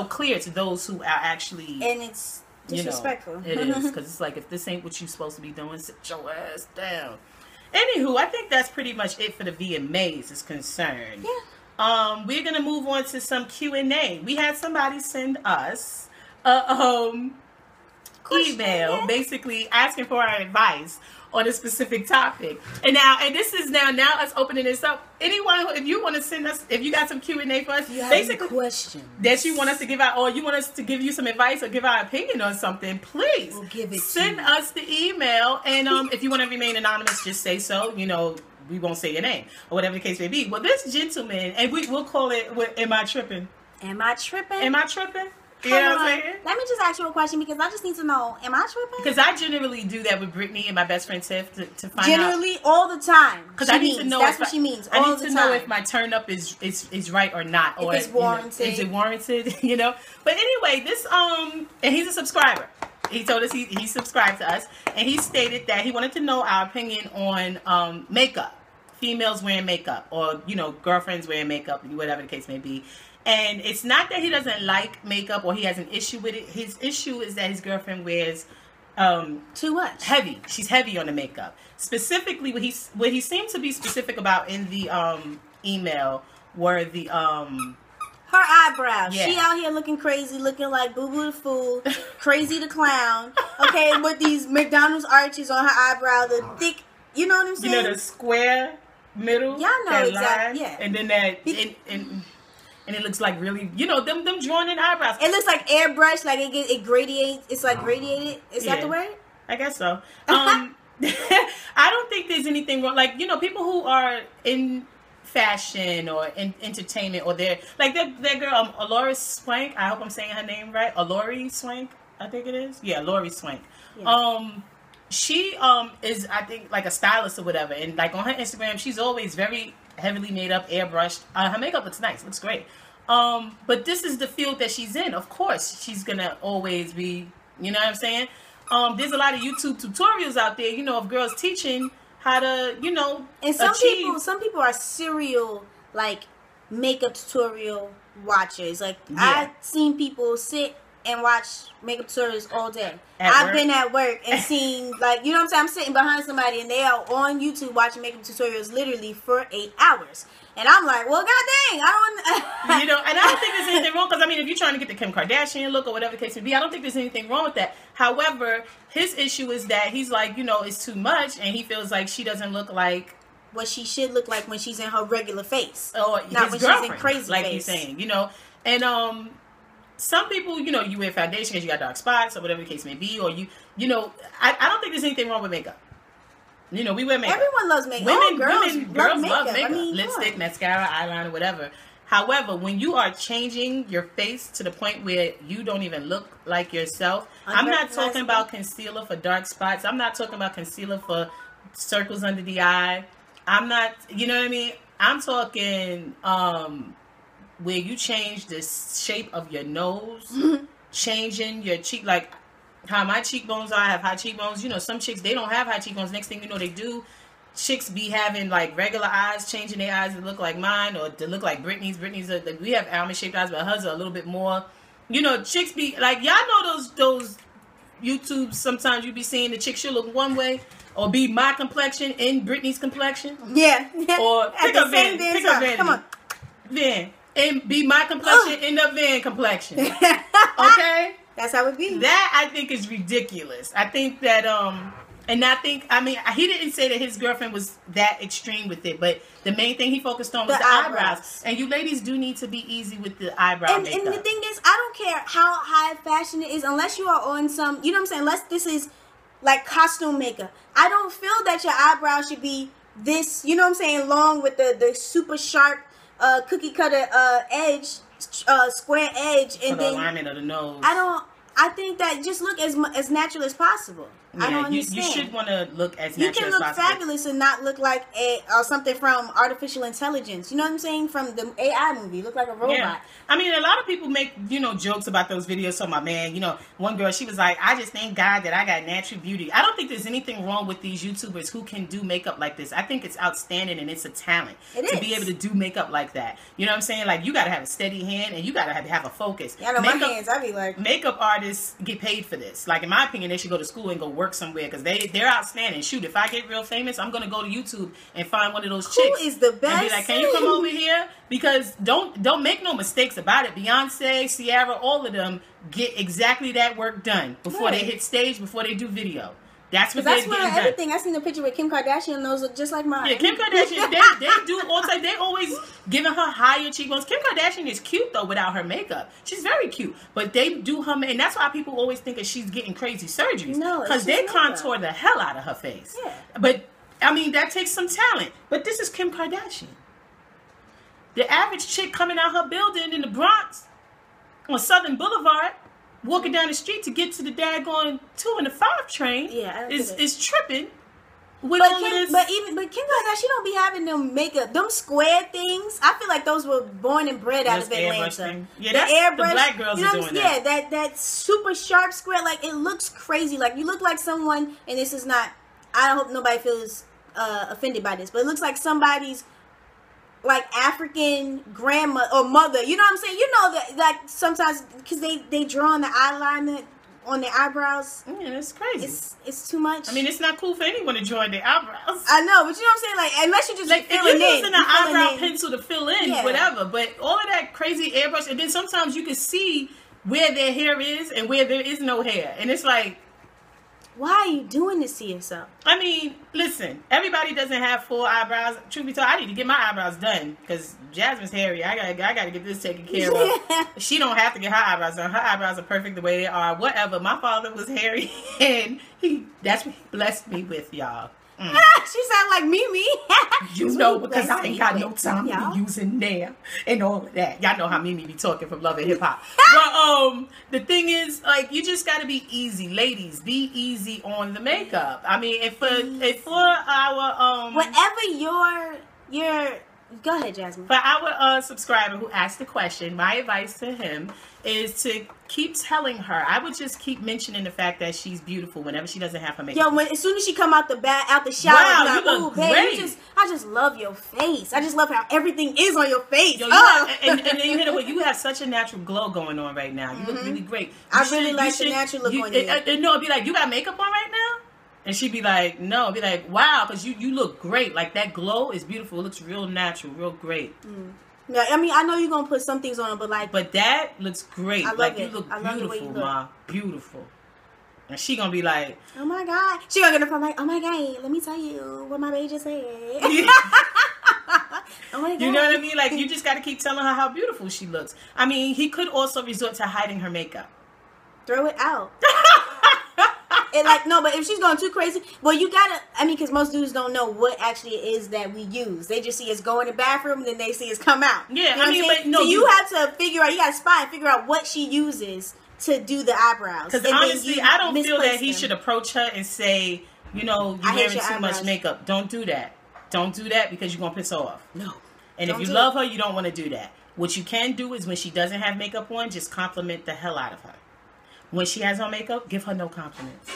clear to those who are actually, and it's disrespectful. You know, it is, because it's like, if this ain't what you supposed to be doing, sit your ass down. Anywho, I think that's pretty much it for the VMAs is concerned. Yeah. We're gonna move on to some Q&A. We had somebody send us email basically asking for our advice on a specific topic. And this is now us opening this up. Anyone, if you want to send us, if you got some Q&A for us, basically questions that you want us to give out, or you want us to give you some advice or give our opinion on something, please we'll give it send us the email. And if you want to remain anonymous, just say so. You know, we won't say your name or whatever the case may be. Well, this gentleman, and we'll call it, am I tripping? Am I tripping? Am I tripping? You know what I'm saying? Let me just ask you a question, because I just need to know, am I tripping? Because I generally do that with Brittany and my best friend Tiff to find out. Generally, all the time. Because I need to know. That's what she means. I need to know if my turn up is right or not, or if it's warranted. You know, is it warranted? You know. But anyway, this and he's a subscriber. He told us he subscribed to us, and he stated that he wanted to know our opinion on makeup, females wearing makeup, or you know, girlfriends wearing makeup, whatever the case may be. And it's not that he doesn't like makeup or he has an issue with it. His issue is that his girlfriend wears too much. Heavy. She's heavy on the makeup. Specifically, what he seemed to be specific about in the email were the her eyebrows. Yeah. She out here looking crazy, looking like Boo Boo the Fool, Crazy the Clown. Okay, with these McDonald's arches on her eyebrow, the thick. You know what I'm saying? You know, the square middle. Y'all know exactly. Yeah. And then that and it looks like really, you know, them drawn in eyebrows. It looks like airbrush, like it gradiates. It's like radiated. Is that the word? I guess so. I don't think there's anything wrong. Like, you know, people who are in fashion or in entertainment, or they're like that girl, Alori Swank. I hope I'm saying her name right. Alori Swank, I think it is. Yeah, Alori Swank. Yeah. She is, I think, like a stylist or whatever, and like on her Instagram, she's always very heavily made up, airbrushed. Her makeup looks nice, looks great. But this is the field that she's in. Of course, she's gonna always be, you know what I'm saying? There's a lot of YouTube tutorials out there, you know, of girls teaching how to, you know, and some people are serial like makeup tutorial watchers. Like I've seen people sit and watch makeup tutorials all day. I've been at work and seen, like, you know what I'm saying? I'm sitting behind somebody and they are on YouTube watching makeup tutorials literally for 8 hours. And I'm like, well, goddamn, I don't... You know, and I don't think there's anything wrong, because, I mean, if you're trying to get the Kim Kardashian look or whatever the case may be, I don't think there's anything wrong with that. However, his issue is that he's like, you know, it's too much, and he feels like she doesn't look like... what she should look like when she's in her regular face. Or not when she's in crazy like face. He's saying, you know. And, some people, you know, you wear foundation because you got dark spots or whatever the case may be, or you know, I don't think there's anything wrong with makeup. You know, we wear makeup. Everyone loves makeup. Girls love makeup. I mean, lipstick, mascara, eyeliner, whatever. However, when you are changing your face to the point where you don't even look like yourself, I'm not talking about concealer for dark spots. I'm not talking about concealer for circles under the eye. I'm not, you know what I mean? I'm talking, where you change the shape of your nose, changing your cheek, like how my cheekbones are. I have high cheekbones. You know, some chicks, they don't have high cheekbones. Next thing you know, they do. Chicks be having like regular eyes, changing their eyes to look like mine or to look like Britney's. Like, we have almond shaped eyes, but hers are a little bit more. You know, chicks be like, y'all know those YouTubes. Sometimes you be seeing the chick, she'll look one way or be my complexion in Britney's complexion. Yeah. Or pick up Van. Come on, Van. And be my complexion in the Van complexion. Okay? That's how it be. That, I think, is ridiculous. I think that, and I mean, he didn't say that his girlfriend was that extreme with it, but the main thing he focused on was the eyebrows. And you ladies do need to be easy with the eyebrow makeup. And the thing is, I don't care how high fashion it is, unless you are on some, you know what I'm saying, unless this is like costume makeup. I don't feel that your eyebrows should be this, you know what I'm saying, long with the super sharp, cookie cutter edge, square edge, and then alignment of the nose. I think that just look as natural as possible. Yeah, I don't understand. You should want to look as natural as possible. You can look fabulous and not look like something from artificial intelligence. You know what I'm saying? From the AI movie. Look like a robot. Yeah. I mean, a lot of people make, you know, jokes about those videos. So my man, you know, one girl, she was like, I just thank God that I got natural beauty. I don't think there's anything wrong with these YouTubers who can do makeup like this. I think it's outstanding and it's a talent to be able to do makeup like that. You know what I'm saying? Like, you got to have a steady hand and you got to have a focus. Yeah, I know my hands, I be like... Makeup artists get paid for this. Like, in my opinion, they should go to school and go work somewhere because they're outstanding. Shoot, if I get real famous, I'm going to go to YouTube and find one of those chicks. Who is the best? And be like, can you come over here? Because don't make no mistakes about it. Beyonce, Ciara, all of them get exactly that work done before they hit stage, before they do video. That's what they're getting done. Everything. I seen a picture with Kim Kardashian and those look just like mine. Yeah, Kim Kardashian, they do all type. They always giving her higher cheekbones. Kim Kardashian is cute though without her makeup. She's very cute, but they do her, and that's why people always think that she's getting crazy surgeries. No, because they contour the hell out of her face. Yeah, but I mean that takes some talent. But this is Kim Kardashian. The average chick coming out her building in the Bronx on Southern Boulevard, walking down the street to get to the daggone 2 and the 5 train, is tripping. But Kim Kardashian, she don't be having them makeup, them square things. I feel like those were born and bred out of Atlanta. Yeah, the black girls are doing that. Yeah, that super sharp square, like it looks crazy. Like you look like someone, and this is not. I hope nobody feels offended by this, but it looks like somebody's like African grandma or mother. You know what I'm saying? You know that like sometimes because they draw on the eyeliner on their eyebrows. Yeah, that's crazy. It's too much. I mean, it's not cool for anyone to draw their eyebrows. I know, but you know what I'm saying? Like, unless you just like if you're using an eyebrow pencil to fill in, whatever. But all of that crazy airbrush, and then sometimes you can see where their hair is and where there is no hair, and it's like, why are you doing this to yourself? I mean, listen, everybody doesn't have full eyebrows. Truth be told, I need to get my eyebrows done because Jasmine's hairy. I gotta get this taken care of. She don't have to get her eyebrows done. Her eyebrows are perfect the way they are. Whatever. My father was hairy, and that's what he blessed me with, y'all. She sound like Mimi. You know, because I ain't got no time to be using nail and all of that. Y'all know how Mimi be talking from Love and Hip Hop. But the thing is, like, you just got to be easy, ladies. Be easy on the makeup. I mean, if for our whatever your Go ahead, Jasmine. For our subscriber who asked the question, my advice to him is to keep telling her. I would just keep mentioning the fact that she's beautiful whenever she doesn't have her makeup. Yo, as soon as she come out the shower, wow, like, you look great. I just love your face. I just love how everything is on your face. Yo, and then you hit it with, you have such a natural glow going on right now. You look really great. I really like the natural look on you. No, it'd be like, you got makeup on right now? And she'd be like, no. I'd be like, wow, because you look great. Like, that glow is beautiful. It looks real natural, real great. Yeah, I mean, I know you're going to put some things on it, but like... But that looks great. I love like, it. You look I love beautiful, the way you look. Ma. Beautiful. And she going to be like... Oh, my God. She going to get up and like, oh, my God, let me tell you what my baby just said. Yeah. Oh, my God. You know what I mean? Like, you just got to keep telling her how beautiful she looks. I mean, he could also resort to hiding her makeup. Throw it out. And like, no, but if she's going too crazy, well, you gotta, I mean, because most dudes don't know what actually it is that we use. They just see us go in the bathroom, and then they see us come out. Yeah, you know I mean, but no. So you have to figure out, you gotta spy and figure out what she uses to do the eyebrows. Because honestly, I don't feel that he should approach her and say, you know, you're wearing too much makeup. Don't do that. Don't do that because you're going to piss her off. No. And if you love her, you don't want to do that. What you can do is when she doesn't have makeup on, just compliment the hell out of her. When she has on makeup, give her no compliments.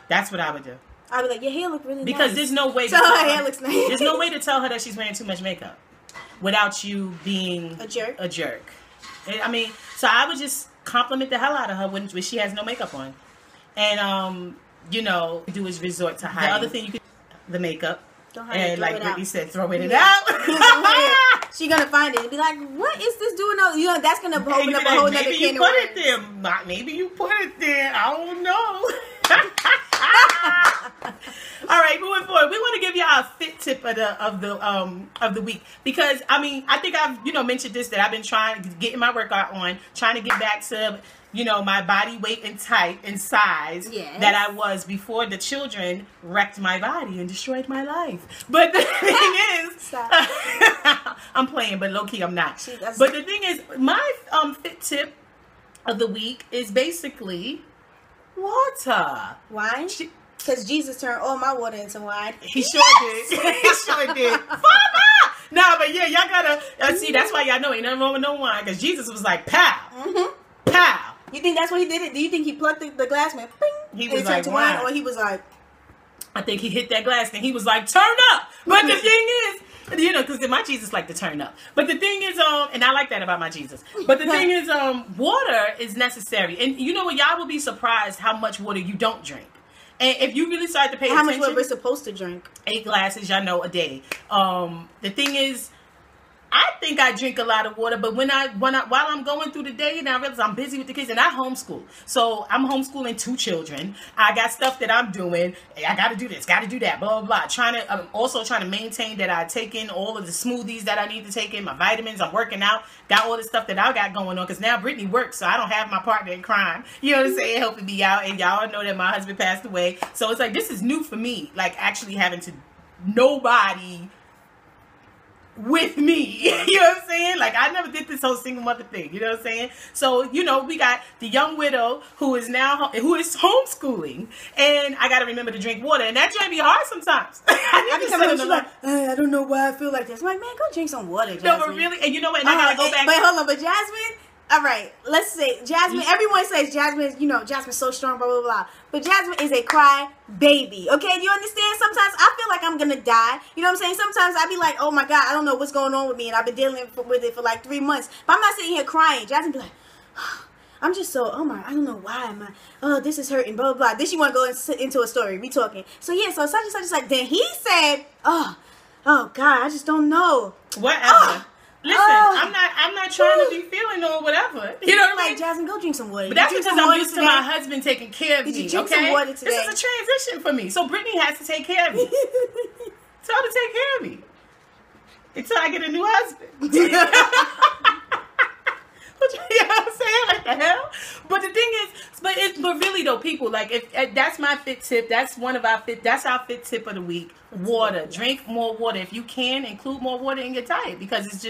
That's what I would do. I would be like, your hair look really nice. Because there's no way. So her hair looks nice. There's no way to tell her that she's wearing too much makeup without you being a jerk. A jerk. I mean, so I would just compliment the hell out of her when she has no makeup on, and you know, do is resort to hiding. The other thing you could, the makeup, and like Brittany said, throwing it out. She's gonna find it and be like, "What is this doing?" You know, that's gonna open up a whole other can of worms. Maybe you put it there. Maybe you put it there. I don't know. All right, moving forward, we want to give you our fit tip of the week, because I mean, I think I've mentioned this, that I've been trying to get my workout on, trying to get back to my body weight and type and size that I was before the children wrecked my body and destroyed my life. But the thing is, I'm playing, but low key I'm not. But the thing is, my fit tip of the week is basically water. Why? Because Jesus turned all my water into wine. He sure did. He sure did. Father! Nah, but yeah, y'all gotta see. That's why y'all know ain't nothing wrong with no wine. Because Jesus was like, pow, pow. You think that's what he did it? Do you think he plucked the glass, man? He was like, wine, or he was like, I think he hit that glass, and he was like, turn up. But the thing is, because my Jesus like to turn up. But the thing is, and I like that about my Jesus. But the thing is, water is necessary. And you know what? Y'all will be surprised how much water you don't drink. And if you really start to pay attention, how much water we're supposed to drink? 8 glasses, y'all know, a day. The thing is, I think I drink a lot of water, but while I'm going through the day, and I realize I'm busy with the kids, and I homeschool. So I'm homeschooling 2 children. I got stuff that I'm doing. I got to do this, got to do that, blah, blah, blah. I'm also trying to maintain that I take in all of the smoothies that I need to take in, my vitamins. I'm working out, got all the stuff that I got going on, because now Brittany works, so I don't have my partner in crime. You know what I'm saying? Helping me out. And y'all know that my husband passed away. So it's like, this is new for me, like actually having to nobody with me. You know what I'm saying? Like, I never did this whole single mother thing. You know what I'm saying? So, we got the young widow who is homeschooling, and I got to remember to drink water, and that might be hard sometimes. I be coming to like, I don't know why I feel like this. I'm like, man, go drink some water, Jasmine. No, but really, and you know what? And I got to go back. But hold on, but Jasmine, all right, let's say Jasmine, everyone says Jasmine, Jasmine's so strong, blah, blah, blah. But Jasmine is a cry baby, okay? Do you understand? Sometimes I feel like I'm going to die. You know what I'm saying? Sometimes I be like, oh my God, I don't know what's going on with me, and I've been dealing with it for like 3 months. But I'm not sitting here crying. Jasmine be like, I'm just so, I don't know why this is hurting, blah, blah, blah. Then she want to go into a story. We talking. So yeah, so such and such is like, then he said, oh God, I just don't know. Whatever. Listen, I'm not trying to be feeling or whatever. You know what I mean? Jasmine, go drink some water. But that's because I'm used to my husband taking care of me. Did you drink some water today? This is a transition for me. So Brittany has to take care of me. Tell her to take care of me until I get a new husband. You know what I'm saying? Like the hell? But the thing is, but really though, people, like, if that's my fit tip, that's our fit tip of the week. Water. Drink more water. If you can, include more water in your diet, because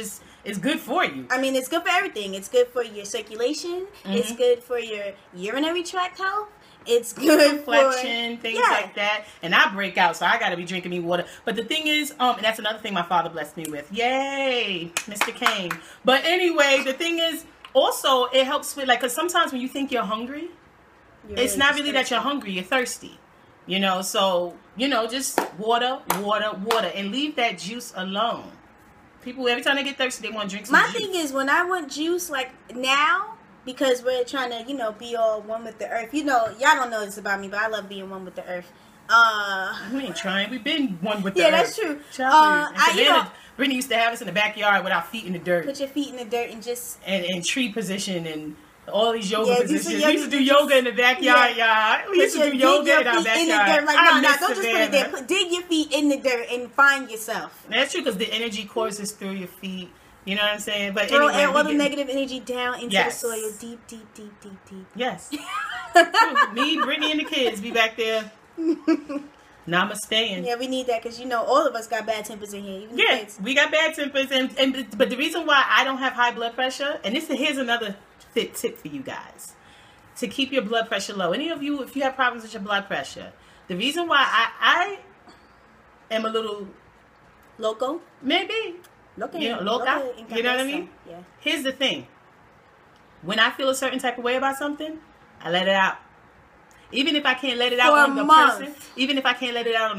it's good for you. I mean, it's good for everything. It's good for your circulation. It's good for your urinary tract health. It's good reflection, things like that. And I break out, so I got to be drinking me water. But the thing is, and that's another thing my father blessed me with. Yay, Mr. Kane. But anyway, the thing is, also, it helps with, like, because sometimes when you think you're hungry, it's not really that you're hungry, you're thirsty. You know, so, you know, just water, and leave that juice alone. People, every time they get thirsty, they want to drink some juice. My thing is, when I want juice, like, now, because we're trying to, you know, be all one with the earth. You know, y'all don't know this about me, but I love being one with the earth. We ain't trying. We've been one with the earth. Yeah, that's true. Brittany used to have us in the backyard with our feet in the dirt. Put your feet in the dirt and just... And tree position and all these yoga positions. We used to do yoga in the backyard, y'all. We used to do yoga in our backyard. In the dirt. Like, no, don't just put it there. Dig your feet in the dirt and find yourself. That's true, because the energy courses through your feet. You know what I'm saying? But throw anyway, all the negative energy down into the soil. Deep. Yes. Me, Brittany, and the kids be back there. Namaste. Yeah, we need that, because, you know, all of us got bad tempers in here. Even the kids. We got bad tempers. But the reason why I don't have high blood pressure, and here's another tip for you guys, to keep your blood pressure low. Any of you, if you have problems with your blood pressure, the reason why I am a little... Loco? Maybe. Loca. You know, loca. You know what I mean? Yeah. Here's the thing. When I feel a certain type of way about something, I let it out. Even if I can't let it out on the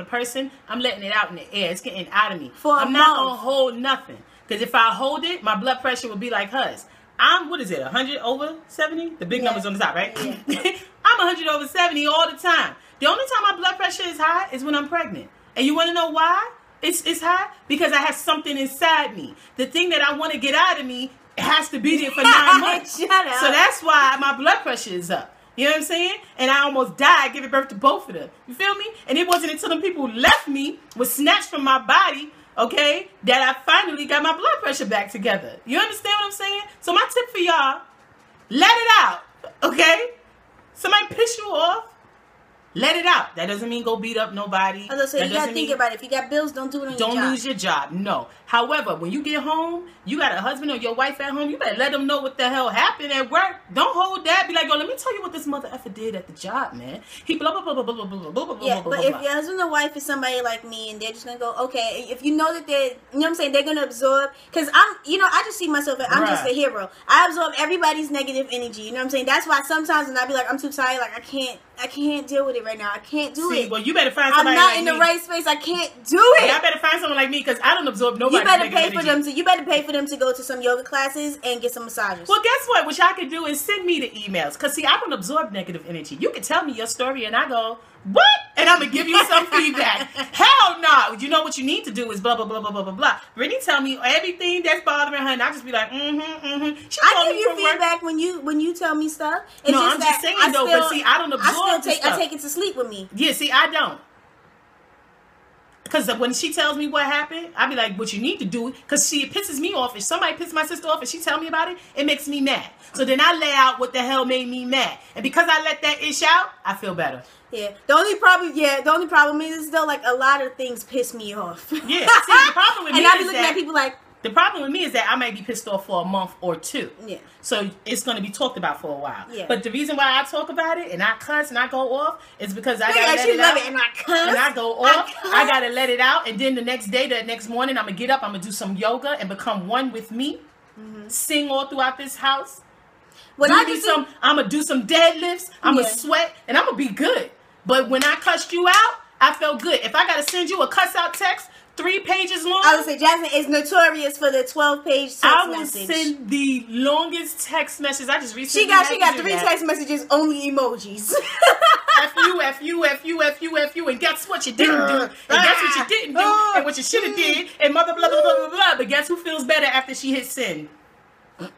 person, I'm letting it out in the air. It's getting out of me. I'm not going to hold nothing. Because if I hold it, my blood pressure will be like hers. I'm, what is it, 100 over 70? The big number's on the top, right? Yeah. I'm 100 over 70 all the time. The only time my blood pressure is high is when I'm pregnant. And you want to know why it's high? Because I have something inside me. The thing that I want to get out of me has to be there for 9 months. Shut up. So that's why my blood pressure is up. You know what I'm saying? And I almost died giving birth to both of them. You feel me? And it wasn't until them people left me, was snatched from my body, okay, that I finally got my blood pressure back together. You understand what I'm saying? So my tip for y'all, let it out, okay? Somebody piss you off, let it out. That doesn't mean go beat up nobody. So you gotta think about it. If you got bills, don't do it on your job. Don't lose your job. No. However, when you get home, you got a husband or your wife at home, you better let them know what the hell happened at work. Don't hold that. Be like, yo, let me tell you what this mother effer did at the job, man. He blah, blah, blah, blah, blah, blah, blah, blah, yeah, blah, but blah, if your husband or wife is somebody like me and they're just gonna go, okay, if you know that they're, you know what I'm saying, they're gonna absorb, because I'm, you know, I just see myself, I'm just a hero. I absorb everybody's negative energy, you know what I'm saying? That's why sometimes when I be like, I'm too tired, like, I can't deal with it right now. I can't do it. Well, you better find somebody like me. I'm not in the right space. I can't do it. Yeah, I better find someone like me, because I don't absorb nobody's negative energy. You better pay for them to go to some yoga classes and get some massages. Well, guess what? What y'all can do is send me the emails. Because, see, I don't absorb negative energy. You can tell me your story and I go, what? And I'm going to give you some feedback. Hell no. You know what you need to do is blah, blah, blah, blah, blah, blah, blah. Brittany tell me everything that's bothering her and I just be like, I give you feedback when you tell me stuff. It's no, I'm just saying though, but see, I don't absorb I take it to sleep with me. Yeah, see, I don't. Because when she tells me what happened, I be like, what you need to do, because it pisses me off. If somebody pisses my sister off and she tell me about it, it makes me mad. So then I lay out what the hell made me mad. And because I let that ish out, I feel better. Yeah. The only problem is though, like, a lot of things piss me off. Yeah. See, the problem with me and I be looking at people like, the problem with me is that I might be pissed off for a month or two. Yeah. So it's going to be talked about for a while. Yeah. But the reason why I talk about it and I cuss and I go off is because I got to let it out. And I cuss. And I go off. I got to let it out. And then the next morning, I'm going to get up. I'm going to do some yoga and become one with me. Mm-hmm. Sing all throughout this house. I'm going to do some deadlifts. I'm going to sweat. And I'm going to be good. But when I cussed you out, I felt good. If I got to send you a cuss out text, 3 pages long. I would say Jasmine is notorious for the 12-page text message. I will send the longest text message. I just recently she got 3 text messages, only emojis. F you, and guess what you didn't do, and guess what you didn't do, and what you should have did, and blah, blah, blah, blah, blah, blah. But guess who feels better after she hit send? What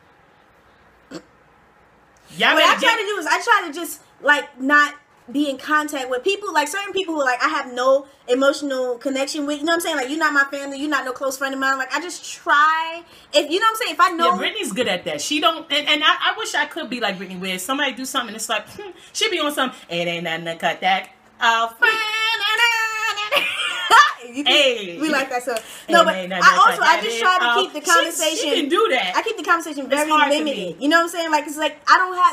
I try to do is I try to just, like, not be in contact with people, like certain people who, like, I have no emotional connection with, you know what I'm saying? Like, you're not my family, you're not no close friend of mine. Like, I just try, if, you know what I'm saying? If I know. Yeah, Brittany's good at that. She don't, and I wish I could be like Brittany, where somebody do something, it's like, she be on something, it ain't nothing to cut that off. We like that song. No, but I just try to keep the conversation. She can do that. I keep the conversation very limited. You know what I'm saying? Like, it's like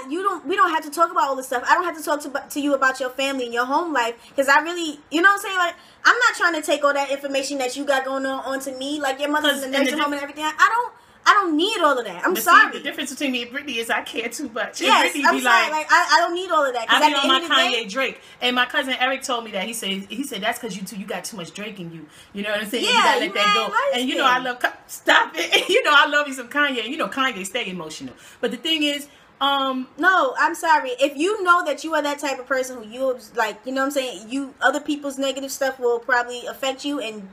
we don't have to talk about all this stuff. I don't have to talk to you about your family and your home life, because I really, you know what I'm saying? Like, I'm not trying to take all that information that you got going on onto me, like your mother's in the nursing home and everything. I don't need all of that. I'm sorry. See, the difference between me and Brittany is I care too much. Yes, I'm sorry. Like I don't need all of that. I be on my Kanye Drake, and my cousin Eric told me that he said that's because you got too much Drake in you. You know what I'm saying? Yeah, you gotta let that go. And you know I love stop it. You know I love me some Kanye. You know Kanye stay emotional. But the thing is, no, I'm sorry. If you know that you are that type of person who you like, you know what I'm saying, other people's negative stuff will probably affect you, and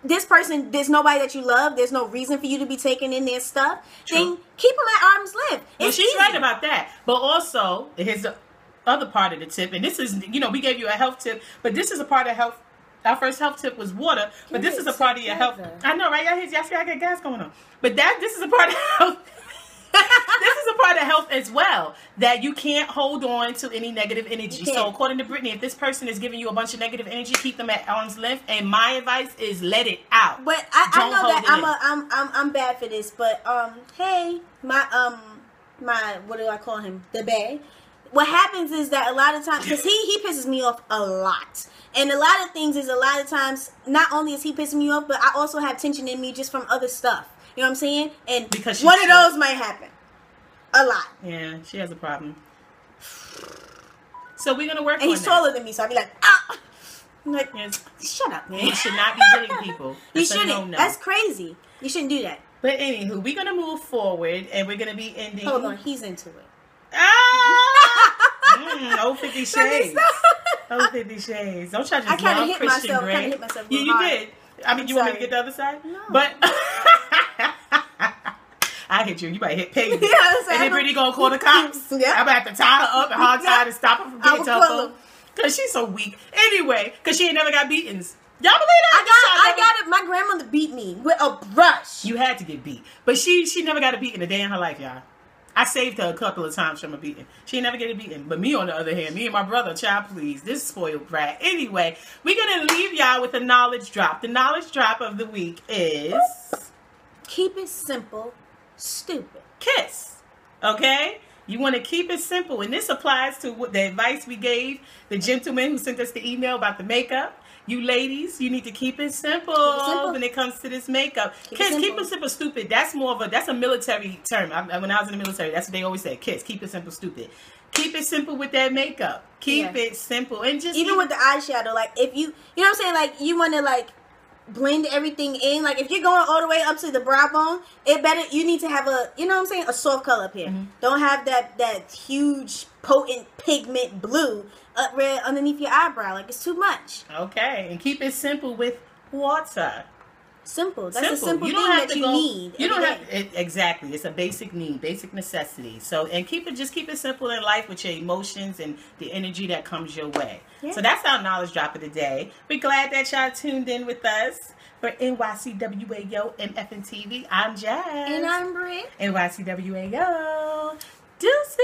this person, there's nobody that you love, there's no reason for you to be taking in their stuff, then keep them at arm's length. Well, she's right about that. But also, here's the other part of the tip, and this is, you know, we gave you a health tip, but this is a part of health. Our first health tip was water, but this is a part of your health. I know, right? Y'all see I got gas going on. But this is a part of health. This is a part of health as well, that you can't hold on to any negative energy. So according to Brittany, if this person is giving you a bunch of negative energy, keep them at arm's length. And my advice is let it out. But I know that I'm bad for this. But hey, my what do I call him? The bae. What happens is that a lot of times, because he pisses me off a lot. And a lot of things is, a lot of times, not only is he pissing me off, but I also have tension in me just from other stuff. You know what I'm saying? And because one of those might happen. A lot. Yeah, she has a problem. So we're gonna work on that. And he's taller than me, so I'll be like, ah! I'm like, shut up, man. You should not be hitting people. You shouldn't. That's crazy. You shouldn't do that. But anywho, we're gonna move forward, and we're gonna be ending. Hold on, he's into it. Oh, 50 shades. Oh, 50 shades. Don't try to just love Christian Grey. I kind of hit myself. Yeah, you did. I mean, you want me to get the other side? No. But I hit you. You might hit Peggy. Yeah, and then Brittany gonna call the cops. Yeah. I'm gonna have to tie her up and hard tie her to stop her from getting telephone. Because she's so weak. Anyway, because she ain't never got beatings. Y'all believe that? I got it. My grandmother beat me with a brush. You had to get beat. But she never got a beating a day in her life, y'all. I saved her a couple of times from a beating. She ain't never get a beating. But me, on the other hand, me and my brother, child, please, this spoiled brat. Anyway, we're going to leave y'all with a knowledge drop. The knowledge drop of the week is... keep it simple, stupid. Kiss. Okay? You want to keep it simple. And this applies to the advice we gave the gentleman who sent us the email about the makeup. You ladies, you need to keep it simple, when it comes to this makeup. Kids, keep it simple, stupid. That's a military term. When I was in the military, that's what they always said. Kids, keep it simple, stupid. Keep it simple with that makeup. Keep it simple. And just even with the eyeshadow, like if you know what I'm saying, like you want to like blend everything in. Like if you're going all the way up to the brow bone, you need to have a, you know what I'm saying, a soft color up here. Don't have that huge potent pigment blue up red underneath your eyebrow. Like it's too much. Okay, and keep it simple with water. Simple. That's a simple thing that you need. You don't have exactly. It's a basic need, basic necessity. So, and just keep it simple in life with your emotions and the energy that comes your way. Yeah. So that's our knowledge drop of the day. We're glad that y'all tuned in with us for NYCWAO M.F.N.T.V. I'm Jazz. And I'm Britt. NYCWAO. Deuces.